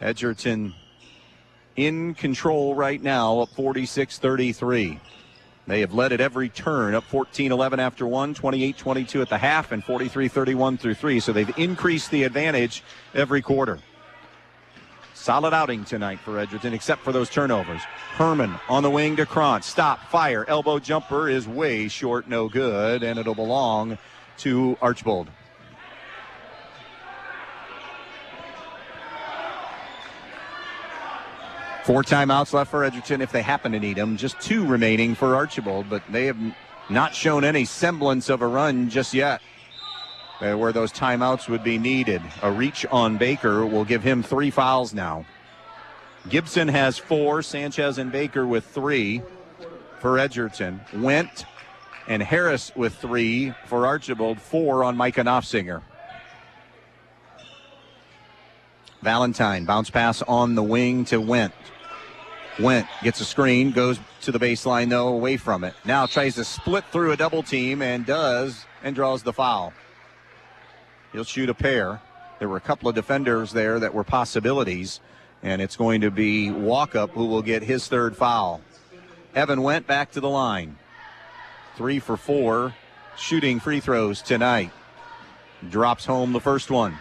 Edgerton in control right now, up 46-33. They have led at every turn, up 14-11 after 1, 28-22 at the half, and 43-31 through 3. So they've increased the advantage every quarter. Solid outing tonight for Edgerton, except for those turnovers. Herman on the wing to Krantz. Stop, fire, elbow jumper is way short, no good, and it'll belong to Archbold. Four timeouts left for Edgerton if they happen to need them. Just 2 remaining for Archbold, but they have not shown any semblance of a run just yet where those timeouts would be needed. A reach on Baker will give him 3 fouls now. Gibson has 4, Sanchez and Baker with 3 for Edgerton. Wendt and Harris with 3 for Archbold, 4 on Micah Knopfsinger. Valentine, bounce pass on the wing to Wendt. Wendt gets a screen, goes to the baseline, though, away from it. Now tries to split through a double team and does, and draws the foul. He'll shoot a pair. There were a couple of defenders there that were possibilities, and it's going to be Walkup who will get his 3rd foul. Evan Wendt back to the line. 3 for 4 shooting free throws tonight. Drops home the first one.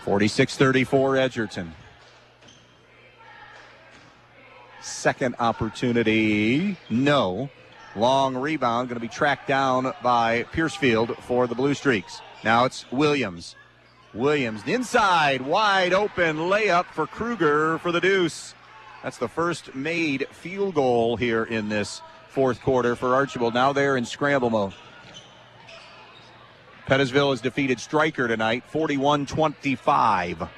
46-34 Edgerton. Second opportunity, no. Long rebound, going to be tracked down by Piercefield for the Blue Streaks. Now it's Williams. Williams inside, wide open layup for Kruger for the deuce. That's the first made field goal here in this 4th quarter for Archbold. Now they're in scramble mode. Pettisville has defeated Stryker tonight, 41-25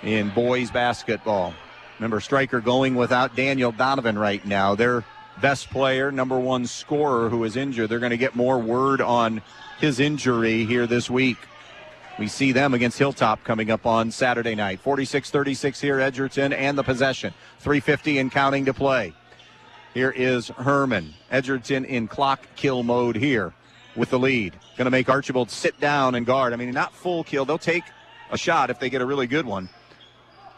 in boys basketball. Remember, Stryker going without Daniel Donovan right now. Their best player, number 1 scorer who is injured. They're going to get more word on his injury here this week. We see them against Hilltop coming up on Saturday night. 46-36 here, Edgerton, and the possession. 3:50 and counting to play. Here is Herman. Edgerton in clock kill mode here with the lead. Going to make Archbold sit down and guard. I mean, not full kill. They'll take a shot if they get a really good one.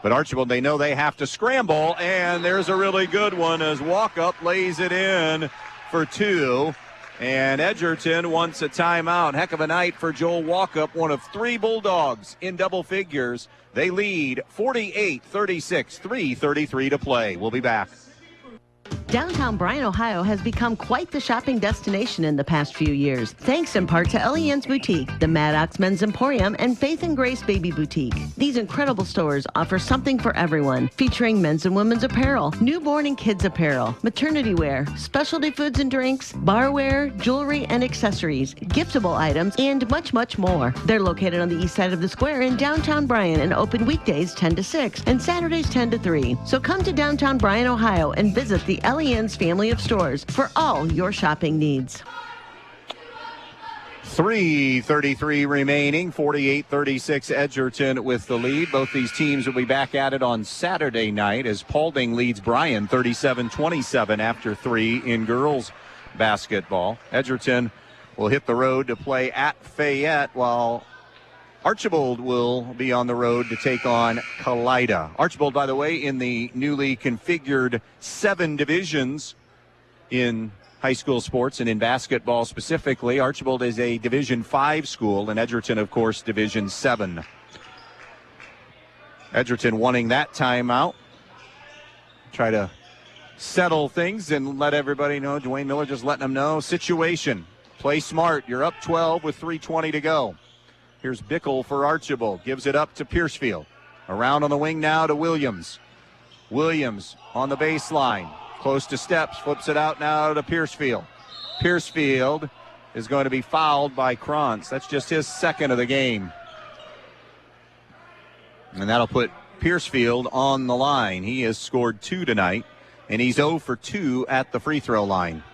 But Archbold, they know they have to scramble, and there's a really good one as Walkup lays it in for 2. And Edgerton wants a timeout. Heck of a night for Joel Walkup, one of 3 Bulldogs in double figures. They lead 48-36, 3:33 to play. We'll be back. Downtown Bryan, Ohio has become quite the shopping destination in the past few years, thanks in part to LEN's Boutique, the Maddox Men's Emporium, and Faith and Grace Baby Boutique. These incredible stores offer something for everyone, featuring men's and women's apparel, newborn and kids apparel, maternity wear, specialty foods and drinks, barware, jewelry and accessories, giftable items, and much, much more. They're located on the east side of the square in downtown Bryan and open weekdays 10 to 6 and Saturdays 10 to 3. So come to downtown Bryan, Ohio and visit the LEN's family of stores for all your shopping needs. 3:33 remaining, 48-36 Edgerton with the lead. Both these teams will be back at it on Saturday night as Paulding leads Bryan 37-27 after 3 in girls basketball. Edgerton will hit the road to play at Fayette, while Archbold will be on the road to take on Kalida. Archbold, by the way, in the newly configured 7 divisions in high school sports and in basketball specifically. Archbold is a Division 5 school, and Edgerton, of course, Division 7. Edgerton wanting that timeout. Try to settle things and let everybody know. Dwayne Miller just letting them know. Situation. Play smart. You're up 12 with 3:20 to go. Here's Brigle for Archbold. Gives it up to Piercefield. Around on the wing now to Williams. Williams on the baseline. Close to steps. Flips it out now to Piercefield. Piercefield is going to be fouled by Krantz. That's just his 2nd of the game. And that'll put Piercefield on the line. He has scored 2 tonight, and he's 0 for 2 at the free throw line.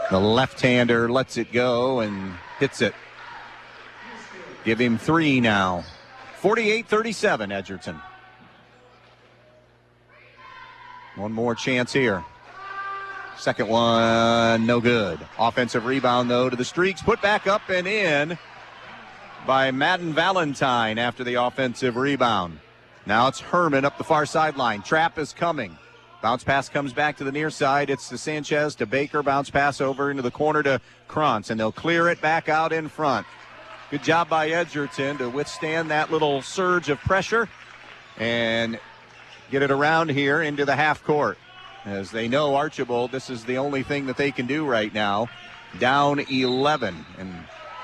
The left-hander lets it go and hits it. Give him 3 now. 48-37, Edgerton. One more chance here. Second one, no good. Offensive rebound, though, to the Streaks. Put back up and in by Madden Valentine after the offensive rebound. Now it's Herman up the far sideline. Trap is coming. Bounce pass comes back to the near side. It's to Sanchez, to Baker. Bounce pass over into the corner to Krantz, and they'll clear it back out in front. Good job by Edgerton to withstand that little surge of pressure and get it around here into the half court. As they know, Archbold, this is the only thing that they can do right now. Down 11, and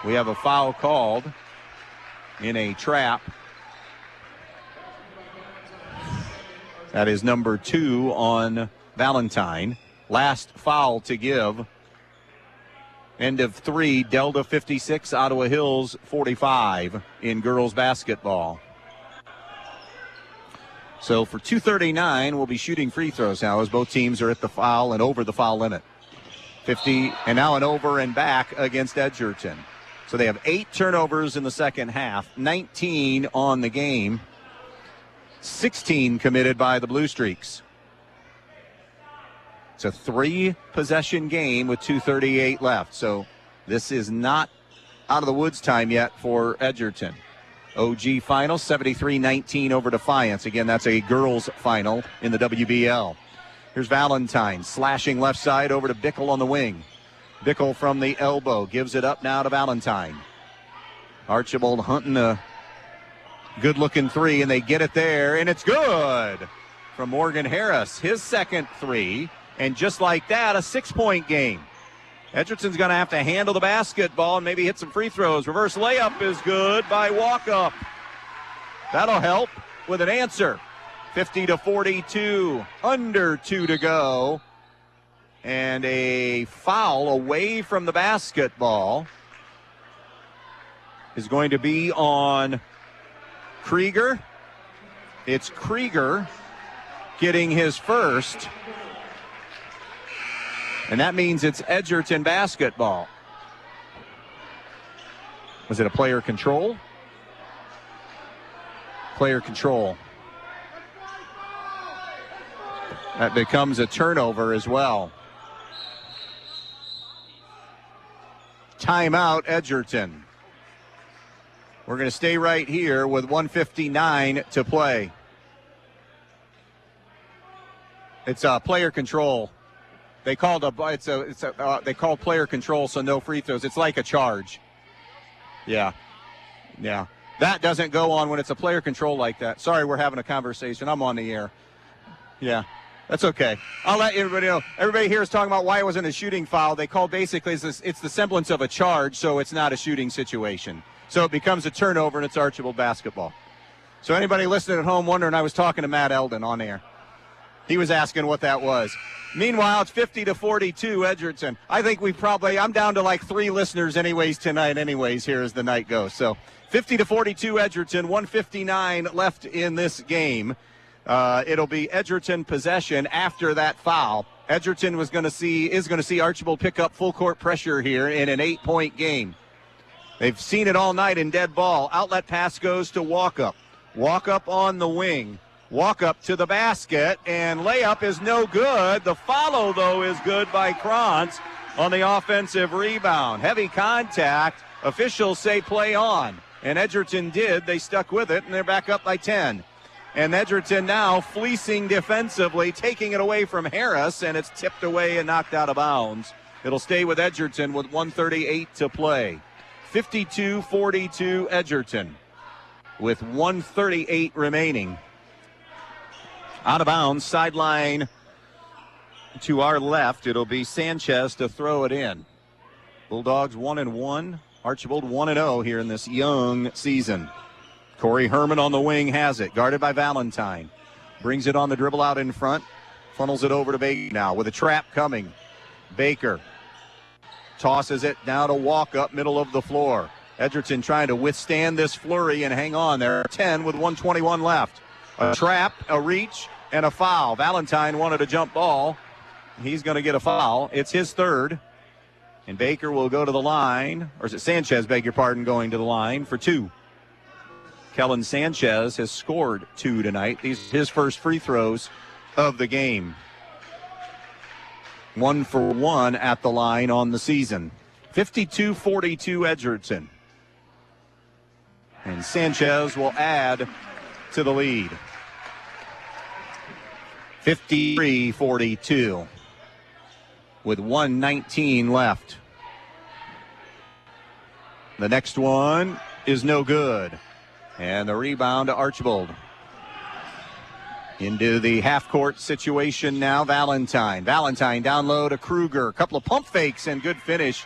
we have a foul called in a trap. That is number 2 on Valentine. Last foul to give. End of 3, Delta 56, Ottawa Hills 45 in girls basketball. So for 2:39, we'll be shooting free throws now as both teams are at the foul and over the foul limit. 50, and now an over and back against Edgerton. So they have 8 turnovers in the second half, 19 on the game. 16 committed by the Blue Streaks. It's a 3-possession game with 2:38 left. So this is not out of the woods time yet for Edgerton. OG final, 73-19 over Defiance. Again, that's a girls final in the WBL. Here's Valentine slashing left side over to Brigle on the wing. Brigle from the elbow gives it up now to Valentine. Archbold hunting a good-looking 3, and they get it there, and it's good from Morgan Harris. His second 3, and just like that, a 6-point game. Edgerton's going to have to handle the basketball and maybe hit some free throws. Reverse layup is good by Walkup. That'll help with an answer. 50-42, under 2 to go. And a foul away from the basketball is going to be on Krieger. It's Krieger getting his first. And that means it's Edgerton basketball. Was it a player control? Player control. That becomes a turnover as well. Timeout, Edgerton. We're going to stay right here with 1:59 to play. It's player control. They called they called player control, so no free throws. It's like a charge. Yeah. That doesn't go on when it's a player control like that. Sorry, we're having a conversation. I'm on the air. Yeah, that's okay. I'll let everybody know. Everybody here is talking about why it wasn't a shooting foul. They call basically it's the semblance of a charge, so it's not a shooting situation. So it becomes a turnover, and it's Archbold basketball. So anybody listening at home wondering, I was talking to Matt Eldon on air. He was asking what that was. Meanwhile, it's 50-42 Edgerton. I think I'm down to like 3 listeners anyways tonight here as the night goes. So 50-42 Edgerton, 1:59 left in this game. It'll be Edgerton possession after that foul. Edgerton is going to see Archbold pick up full court pressure here in an 8-point game. They've seen it all night in dead ball. Outlet pass goes to Walkup. Walkup on the wing. Walk up to the basket, and layup is no good. The follow, though, is good by Krantz on the offensive rebound. Heavy contact. Officials say play on, and Edgerton did. They stuck with it, and they're back up by 10. And Edgerton now fleecing defensively, taking it away from Harris, and it's tipped away and knocked out of bounds. It'll stay with Edgerton with 1:38 to play. 52-42 Edgerton with 1:38 remaining. Out of bounds, sideline to our left. It'll be Sanchez to throw it in. Bulldogs 1-1. Archbold 1-0 here in this young season. Corey Herman on the wing has it, guarded by Valentine. Brings it on the dribble out in front. Funnels it over to Baker now with a trap coming. Baker tosses it down to Walk up middle of the floor. Edgerton trying to withstand this flurry and hang on there. 10 with 1:21 left. A trap, a reach, and a foul. Valentine wanted a jump ball. He's going to get a foul. It's his third. And Baker will go to the line. Or is it Sanchez, beg your pardon, going to the line for 2. Kellen Sanchez has scored 2 tonight. These are his first free throws of the game. 1 for 1 at the line on the season. 52-42 Edgerton. And Sanchez will add to the lead. 53-42 with 1:19 left. The next one is no good. And the rebound to Archbold. Into the half-court situation now, Valentine. Valentine down low to Kruger. A couple of pump fakes and good finish.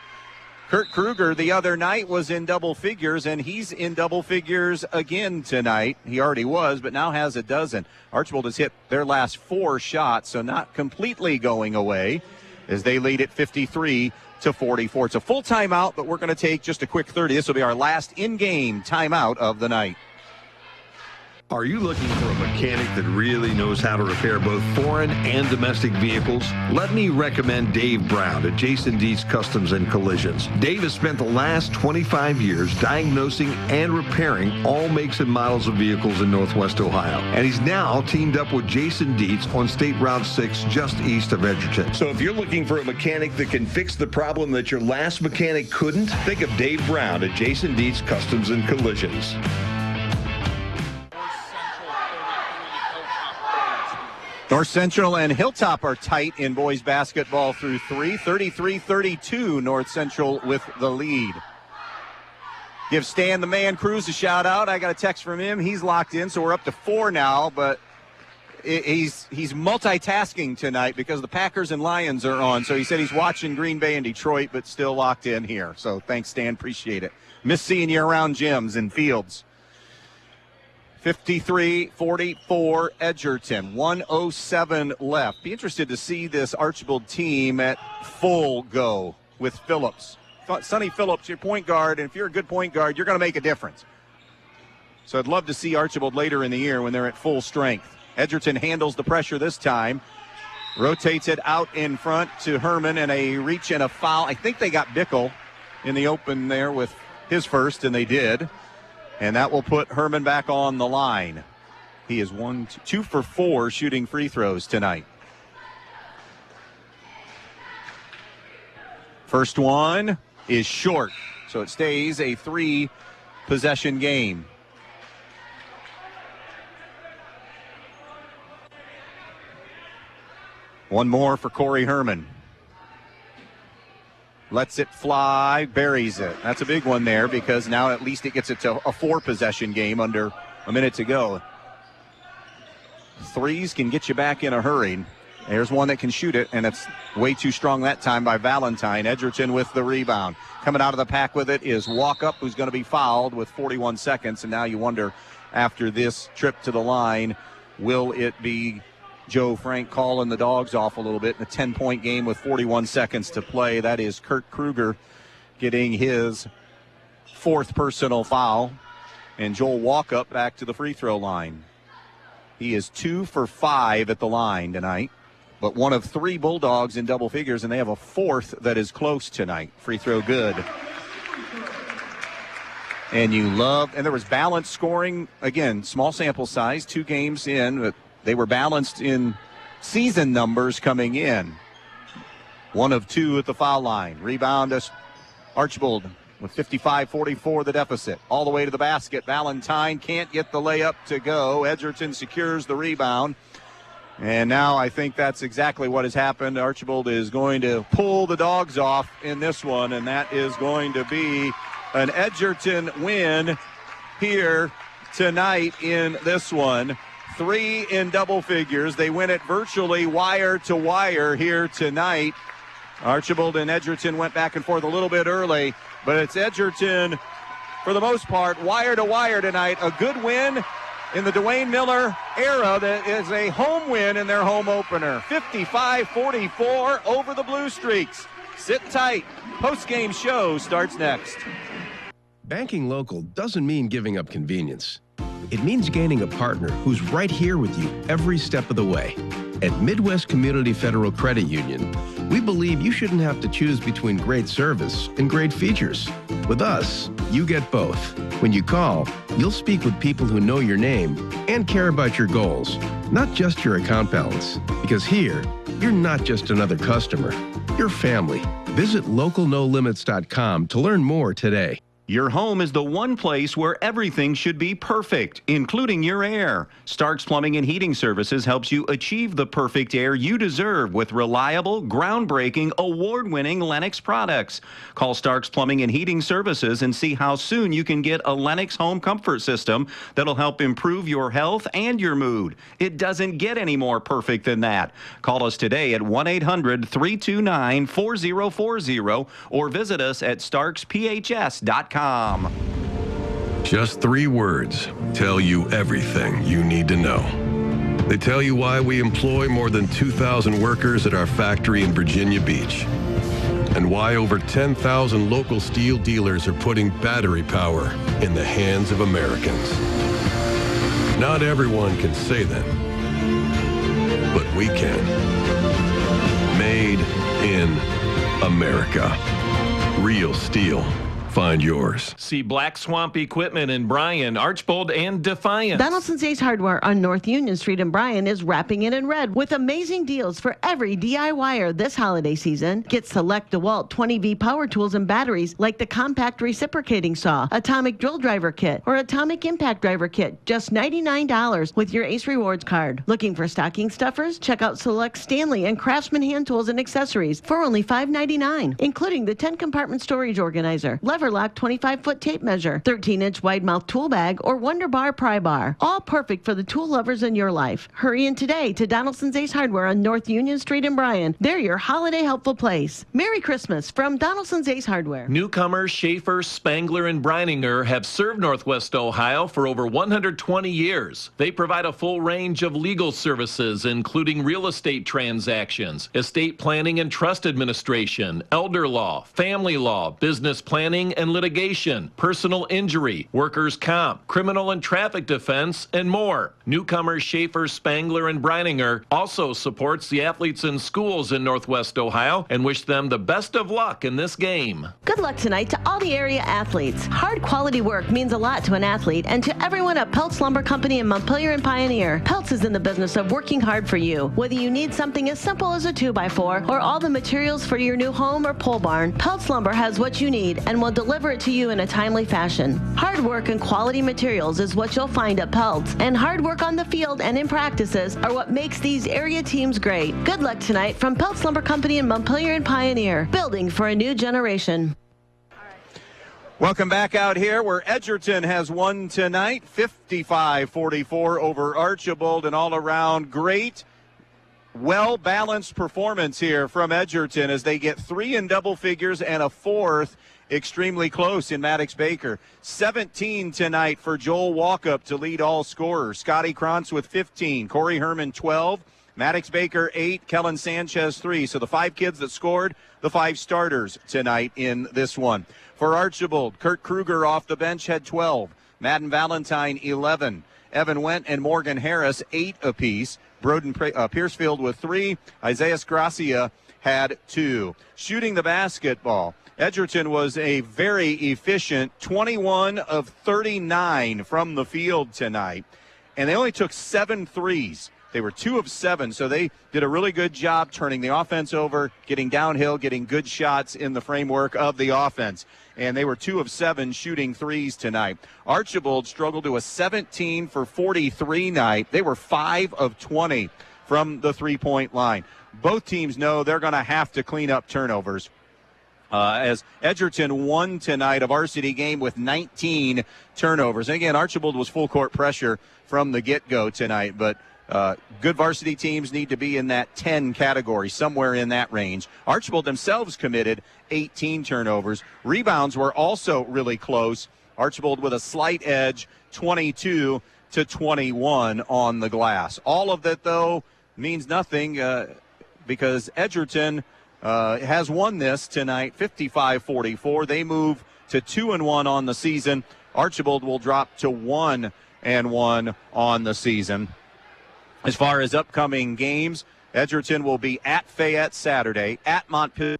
Kurt Kruger the other night was in double figures, and he's in double figures again tonight. He already was, but now has a dozen. Archbold has hit their last 4 shots, so not completely going away as they lead at 53-44. It's a full timeout, but we're going to take just a quick 30. This will be our last in-game timeout of the night. Are you looking for a mechanic that really knows how to repair both foreign and domestic vehicles? Let me recommend Dave Brown at Jason Dietz Customs and Collisions. Dave has spent the last 25 years diagnosing and repairing all makes and models of vehicles in Northwest Ohio. And he's now teamed up with Jason Dietz on State Route 6 just east of Edgerton. So if you're looking for a mechanic that can fix the problem that your last mechanic couldn't, think of Dave Brown at Jason Dietz Customs and Collisions. North Central and Hilltop are tight in boys basketball through 3. 33-32, North Central with the lead. Give Stan the Man Cruz a shout out. I got a text from him. He's locked in, so we're up to 4 now, but he's multitasking tonight because the Packers and Lions are on. So he said he's watching Green Bay and Detroit, but still locked in here. So thanks, Stan. Appreciate it. Miss seeing you around gyms and fields. 53-44 Edgerton, 1:07 left. Be interested to see this Archbold team at full go with Phillips. Sonny Phillips, your point guard, and if you're a good point guard, you're going to make a difference. So I'd love to see Archbold later in the year when they're at full strength. Edgerton handles the pressure this time. Rotates it out in front to Herman, and a reach and a foul. I think they got Brigle in the open there with his first, and they did. And that will put Herman back on the line. He is 2 for 4 shooting free throws tonight. First one is short, so it stays a 3-possession game. One more for Corey Herman. Lets it fly, buries it. That's a big one there because now at least it gets it to a 4-possession game under a minute to go. Threes can get you back in a hurry. There's one that can shoot it, and it's way too strong that time by Valentine. Edgerton with the rebound. Coming out of the pack with it is Walkup, who's going to be fouled with 41 seconds. And now you wonder, after this trip to the line, will it be Joe Frank calling the dogs off a little bit in a 10-point game with 41 seconds to play? That is Kurt Kruger getting his 4th personal foul. And Joel Walkup back to the free throw line. He is 2 for 5 at the line tonight, but one of 3 Bulldogs in double figures, and they have a 4th that is close tonight. Free throw good. And there was balanced scoring. Again, small sample size, 2 games in, but they were balanced in season numbers coming in. 1 of 2 at the foul line. Rebound to Archbold with 55-44 the deficit. All the way to the basket. Valentine can't get the layup to go. Edgerton secures the rebound. And now I think that's exactly what has happened. Archbold is going to pull the dogs off in this one, and that is going to be an Edgerton win here tonight in this one. 3 in double figures. They win it virtually wire to wire here tonight. Archbold and Edgerton went back and forth a little bit early, but it's Edgerton, for the most part, wire to wire tonight. A good win in the Dwayne Miller era that is a home win in their home opener. 55-44 over the Blue Streaks. Sit tight. Post-game show starts next. Banking local doesn't mean giving up convenience. It means gaining a partner who's right here with you every step of the way. At Midwest Community Federal Credit Union, we believe you shouldn't have to choose between great service and great features. With us, you get both. When you call, you'll speak with people who know your name and care about your goals, not just your account balance. Because here, you're not just another customer, you're family. Visit localnolimits.com to learn more today. Your home is the one place where everything should be perfect, including your air. Starks Plumbing and Heating Services helps you achieve the perfect air you deserve with reliable, groundbreaking, award-winning Lennox products. Call Starks Plumbing and Heating Services and see how soon you can get a Lennox home comfort system that'll help improve your health and your mood. It doesn't get any more perfect than that. Call us today at 1-800-329-4040 or visit us at starksphs.com. Just 3 words tell you everything you need to know. They tell you why we employ more than 2,000 workers at our factory in Virginia Beach, and why over 10,000 local steel dealers are putting battery power in the hands of Americans. Not everyone can say that, but we can. Made in America. Real steel. Find yours. See Black Swamp Equipment in Bryan, Archbold, and Defiance. Donaldson's Ace Hardware on North Union Street in Bryan is wrapping it in red with amazing deals for every DIYer this holiday season. Get select DeWalt 20V power tools and batteries like the compact reciprocating saw, atomic drill driver kit, or atomic impact driver kit, just $99 with your Ace Rewards card. Looking for stocking stuffers? Check out select Stanley and Craftsman hand tools and accessories for only $5.99, including the 10-compartment storage organizer, Leverlock 25-foot tape measure, 13-inch wide-mouth tool bag, or Wonder Bar pry bar. All perfect for the tool lovers in your life. Hurry in today to Donaldson's Ace Hardware on North Union Street in Bryan. They're your holiday helpful place. Merry Christmas from Donaldson's Ace Hardware. Newcomers Schaefer, Spangler, and Breininger have served Northwest Ohio for over 120 years. They provide a full range of legal services, including real estate transactions, estate planning and trust administration, elder law, family law, business planning and litigation, personal injury, workers' comp, criminal and traffic defense, and more. Newcomers Schaefer, Spangler, and Breininger also supports the athletes in schools in Northwest Ohio and wish them the best of luck in this game. Good luck tonight to all the area athletes. Hard quality work means a lot to an athlete and to everyone at Peltz Lumber Company in Montpelier and Pioneer. Peltz is in the business of working hard for you. Whether you need something as simple as a 2x4 or all the materials for your new home or pole barn, Peltz Lumber has what you need and will deliver it to you in a timely fashion. Hard work and quality materials is what you'll find at Pelt's, and hard work on the field and in practices are what makes these area teams great. Good luck tonight from Pelt's Lumber Company in Montpelier and Pioneer, building for a new generation. Welcome back out here where Edgerton has won tonight, 55-44 over Archbold, and all around great, well-balanced performance here from Edgerton as they get 3 in double figures and a 4th extremely close in Maddox Baker. 17 tonight for Joel Walkup to lead all scorers. Scotty Krantz with 15, Corey Herman 12, Maddox Baker 8, Kellen Sanchez 3. So the 5 kids that scored, the 5 starters tonight in this one. For Archbold, Kurt Kruger off the bench had 12, Madden Valentine 11, Evan Wendt and Morgan Harris 8 apiece, Broden Piercefield with 3, Isaiah Gracia had 2. Shooting the basketball, Edgerton was a very efficient 21 of 39 from the field tonight, and they only took 7 threes. They were 2 of 7, so they did a really good job turning the offense over, getting downhill, getting good shots in the framework of the offense. And they were 2 of 7 shooting threes tonight. Archbold struggled to a 17 for 43 night. They were 5 of 20 from the three-point line. Both teams know they're going to have to clean up turnovers. As Edgerton won tonight a varsity game with 19 turnovers. And again, Archbold was full court pressure from the get-go tonight, but good varsity teams need to be in that 10 category, somewhere in that range. Archbold themselves committed 18 turnovers. Rebounds were also really close. Archbold with a slight edge, 22-21 on the glass. All of that, though, means nothing because Edgerton has won this tonight, 55-44. They move to 2-1 on the season. Archbold will drop to 1-1 on the season. As far as upcoming games, Edgerton will be at Fayette Saturday, at Montpelier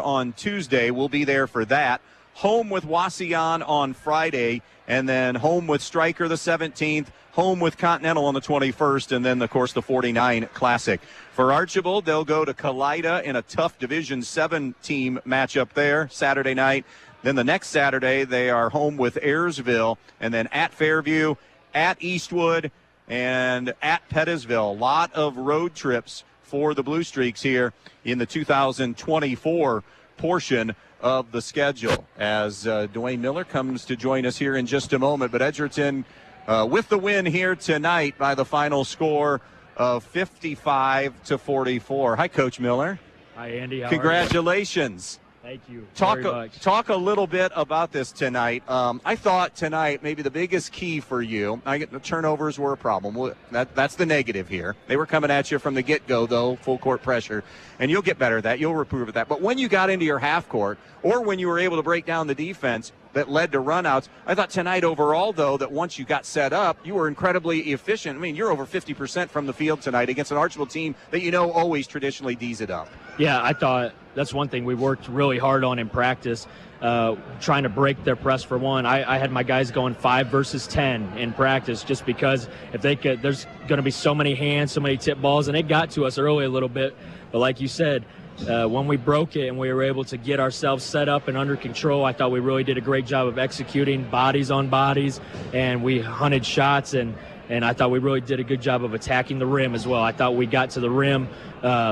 on Tuesday. We'll be there for that. Home with Wauseon on Friday, and then home with Stryker the 17th, home with Continental on the 21st, and then, of course, the 49 Classic. For Archbold, they'll go to Kalida in a tough Division 7 team matchup there Saturday night. Then the next Saturday, they are home with Ayersville, and then at Fairview, at Eastwood, and at Pettisville. A lot of road trips for the Blue Streaks here in the 2024 portion of the schedule as Dwayne Miller comes to join us here in just a moment. But Edgerton with the win here tonight by the final score of 55-44. Hi, Coach Miller. Hi, Andy. How Congratulations. Are you? Thank you. Talk a little bit about this tonight. I thought tonight maybe the biggest key for you, the turnovers were a problem. That's the negative here. They were coming at you from the get-go, though, full court pressure, and you'll get better at that. You'll improve at that. But when you got into your half court or when you were able to break down the defense that led to runouts, I thought tonight overall, though, that once you got set up, you were incredibly efficient. I mean, you're over 50% from the field tonight against an Archbold team that always traditionally D's it up. Yeah, I thought that's one thing we worked really hard on in practice, trying to break their press for one. I had my guys going 5 versus 10 in practice just because if they could, there's going to be so many hands, so many tip balls, and it got to us early a little bit. But like you said, when we broke it and we were able to get ourselves set up and under control, I thought we really did a great job of executing bodies on bodies, and we hunted shots, and I thought we really did a good job of attacking the rim as well. I thought we got to the rim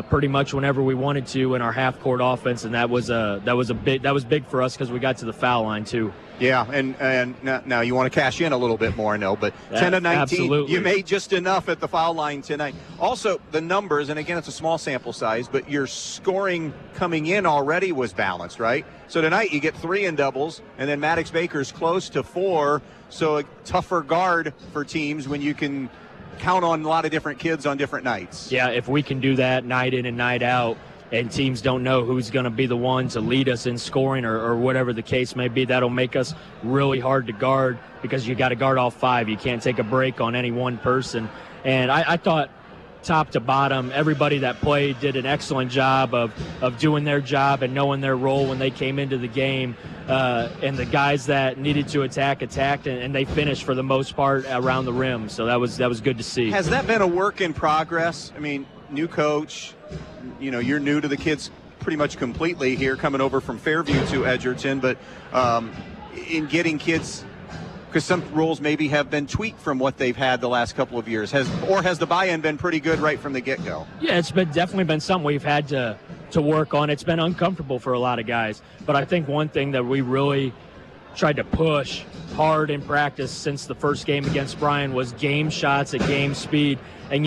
pretty much whenever we wanted to in our half-court offense, and that was big for us because we got to the foul line too. Yeah, and now you want to cash in a little bit more, I know, but 10 of 19, absolutely. You made just enough at the foul line tonight. Also, the numbers, and again, it's a small sample size, but your scoring coming in already was balanced, right? So tonight you get 3 in doubles, and then Maddox Baker's close to 4, so a tougher guard for teams when you can count on a lot of different kids on different nights. Yeah, if we can do that night in and night out, and teams don't know who's going to be the one to lead us in scoring or whatever the case may be, that'll make us really hard to guard because you got to guard all 5. You can't take a break on any one person. And I thought top to bottom, everybody that played did an excellent job of doing their job and knowing their role when they came into the game. And the guys that needed to attacked, and they finished for the most part around the rim. So that was good to see. Has that been a work in progress? I mean, new coach, you're new to the kids' pretty much completely here coming over from Fairview to Edgerton, but in getting kids, because some rules maybe have been tweaked from what they've had the last couple of years. Has the buy-in been pretty good right from the get-go? Yeah, it's definitely been something we've had to work on. It's been uncomfortable for a lot of guys, but I think one thing that we really tried to push hard in practice since the first game against Bryan was game shots at game speed. And,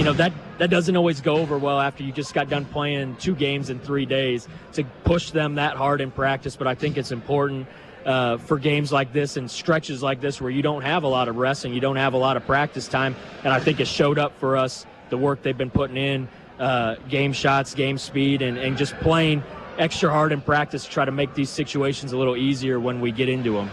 that doesn't always go over well after you just got done playing 2 games in 3 days to push them that hard in practice. But I think it's important for games like this and stretches like this where you don't have a lot of rest and you don't have a lot of practice time. And I think it showed up for us, the work they've been putting in, game shots, game speed, and just playing extra hard in practice to try to make these situations a little easier when we get into them.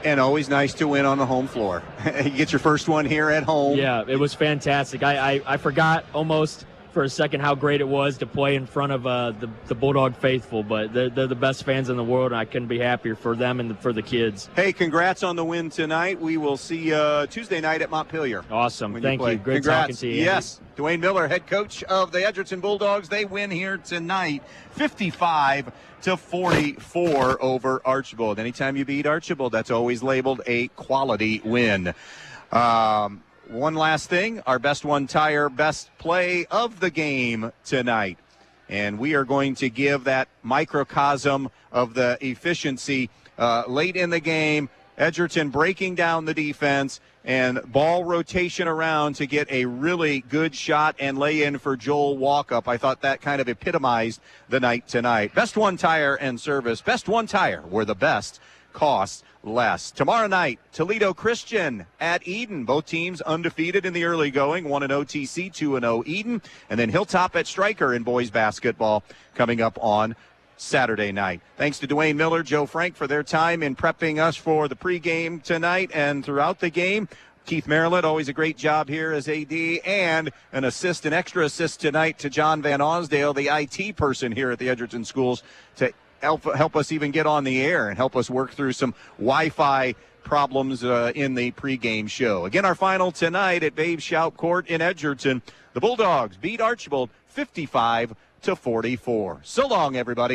And always nice to win on the home floor. You get your first one here at home. Yeah, it was fantastic. I forgot almost for a second how great it was to play in front of the Bulldog faithful, but they're the best fans in the world, and I couldn't be happier for them and for the kids. Hey, congrats on the win tonight. We will see you Tuesday night at Montpelier. Awesome. Thank you. Great talking to you. Yes. Dwayne Miller, head coach of the Edgerton Bulldogs. They win here tonight 55-44 over Archbold. Anytime you beat Archbold, that's always labeled a quality win. One last thing, our Best One Tire best play of the game tonight. And we are going to give that microcosm of the efficiency late in the game. Edgerton breaking down the defense and ball rotation around to get a really good shot and lay in for Joel Walkup. I thought that kind of epitomized the night tonight. Best One Tire and Service. Best One Tire, where the best costs less. Tomorrow night, Toledo Christian at Eden. Both teams undefeated in the early going. 1-0 TC, 2-0 Eden. And then Hilltop at Stryker in boys basketball coming up on Saturday night. Thanks to Dwayne Miller, Joe Frank for their time in prepping us for the pregame tonight and throughout the game. Keith Maryland, always a great job here as AD, and an extra assist tonight to John Van Osdale, the IT person here at the Edgerton Schools, to help us even get on the air and help us work through some Wi-Fi problems in the pregame show. Again, our final tonight at Babe Shout Court in Edgerton. The Bulldogs beat Archbold 55-44. So long, everybody.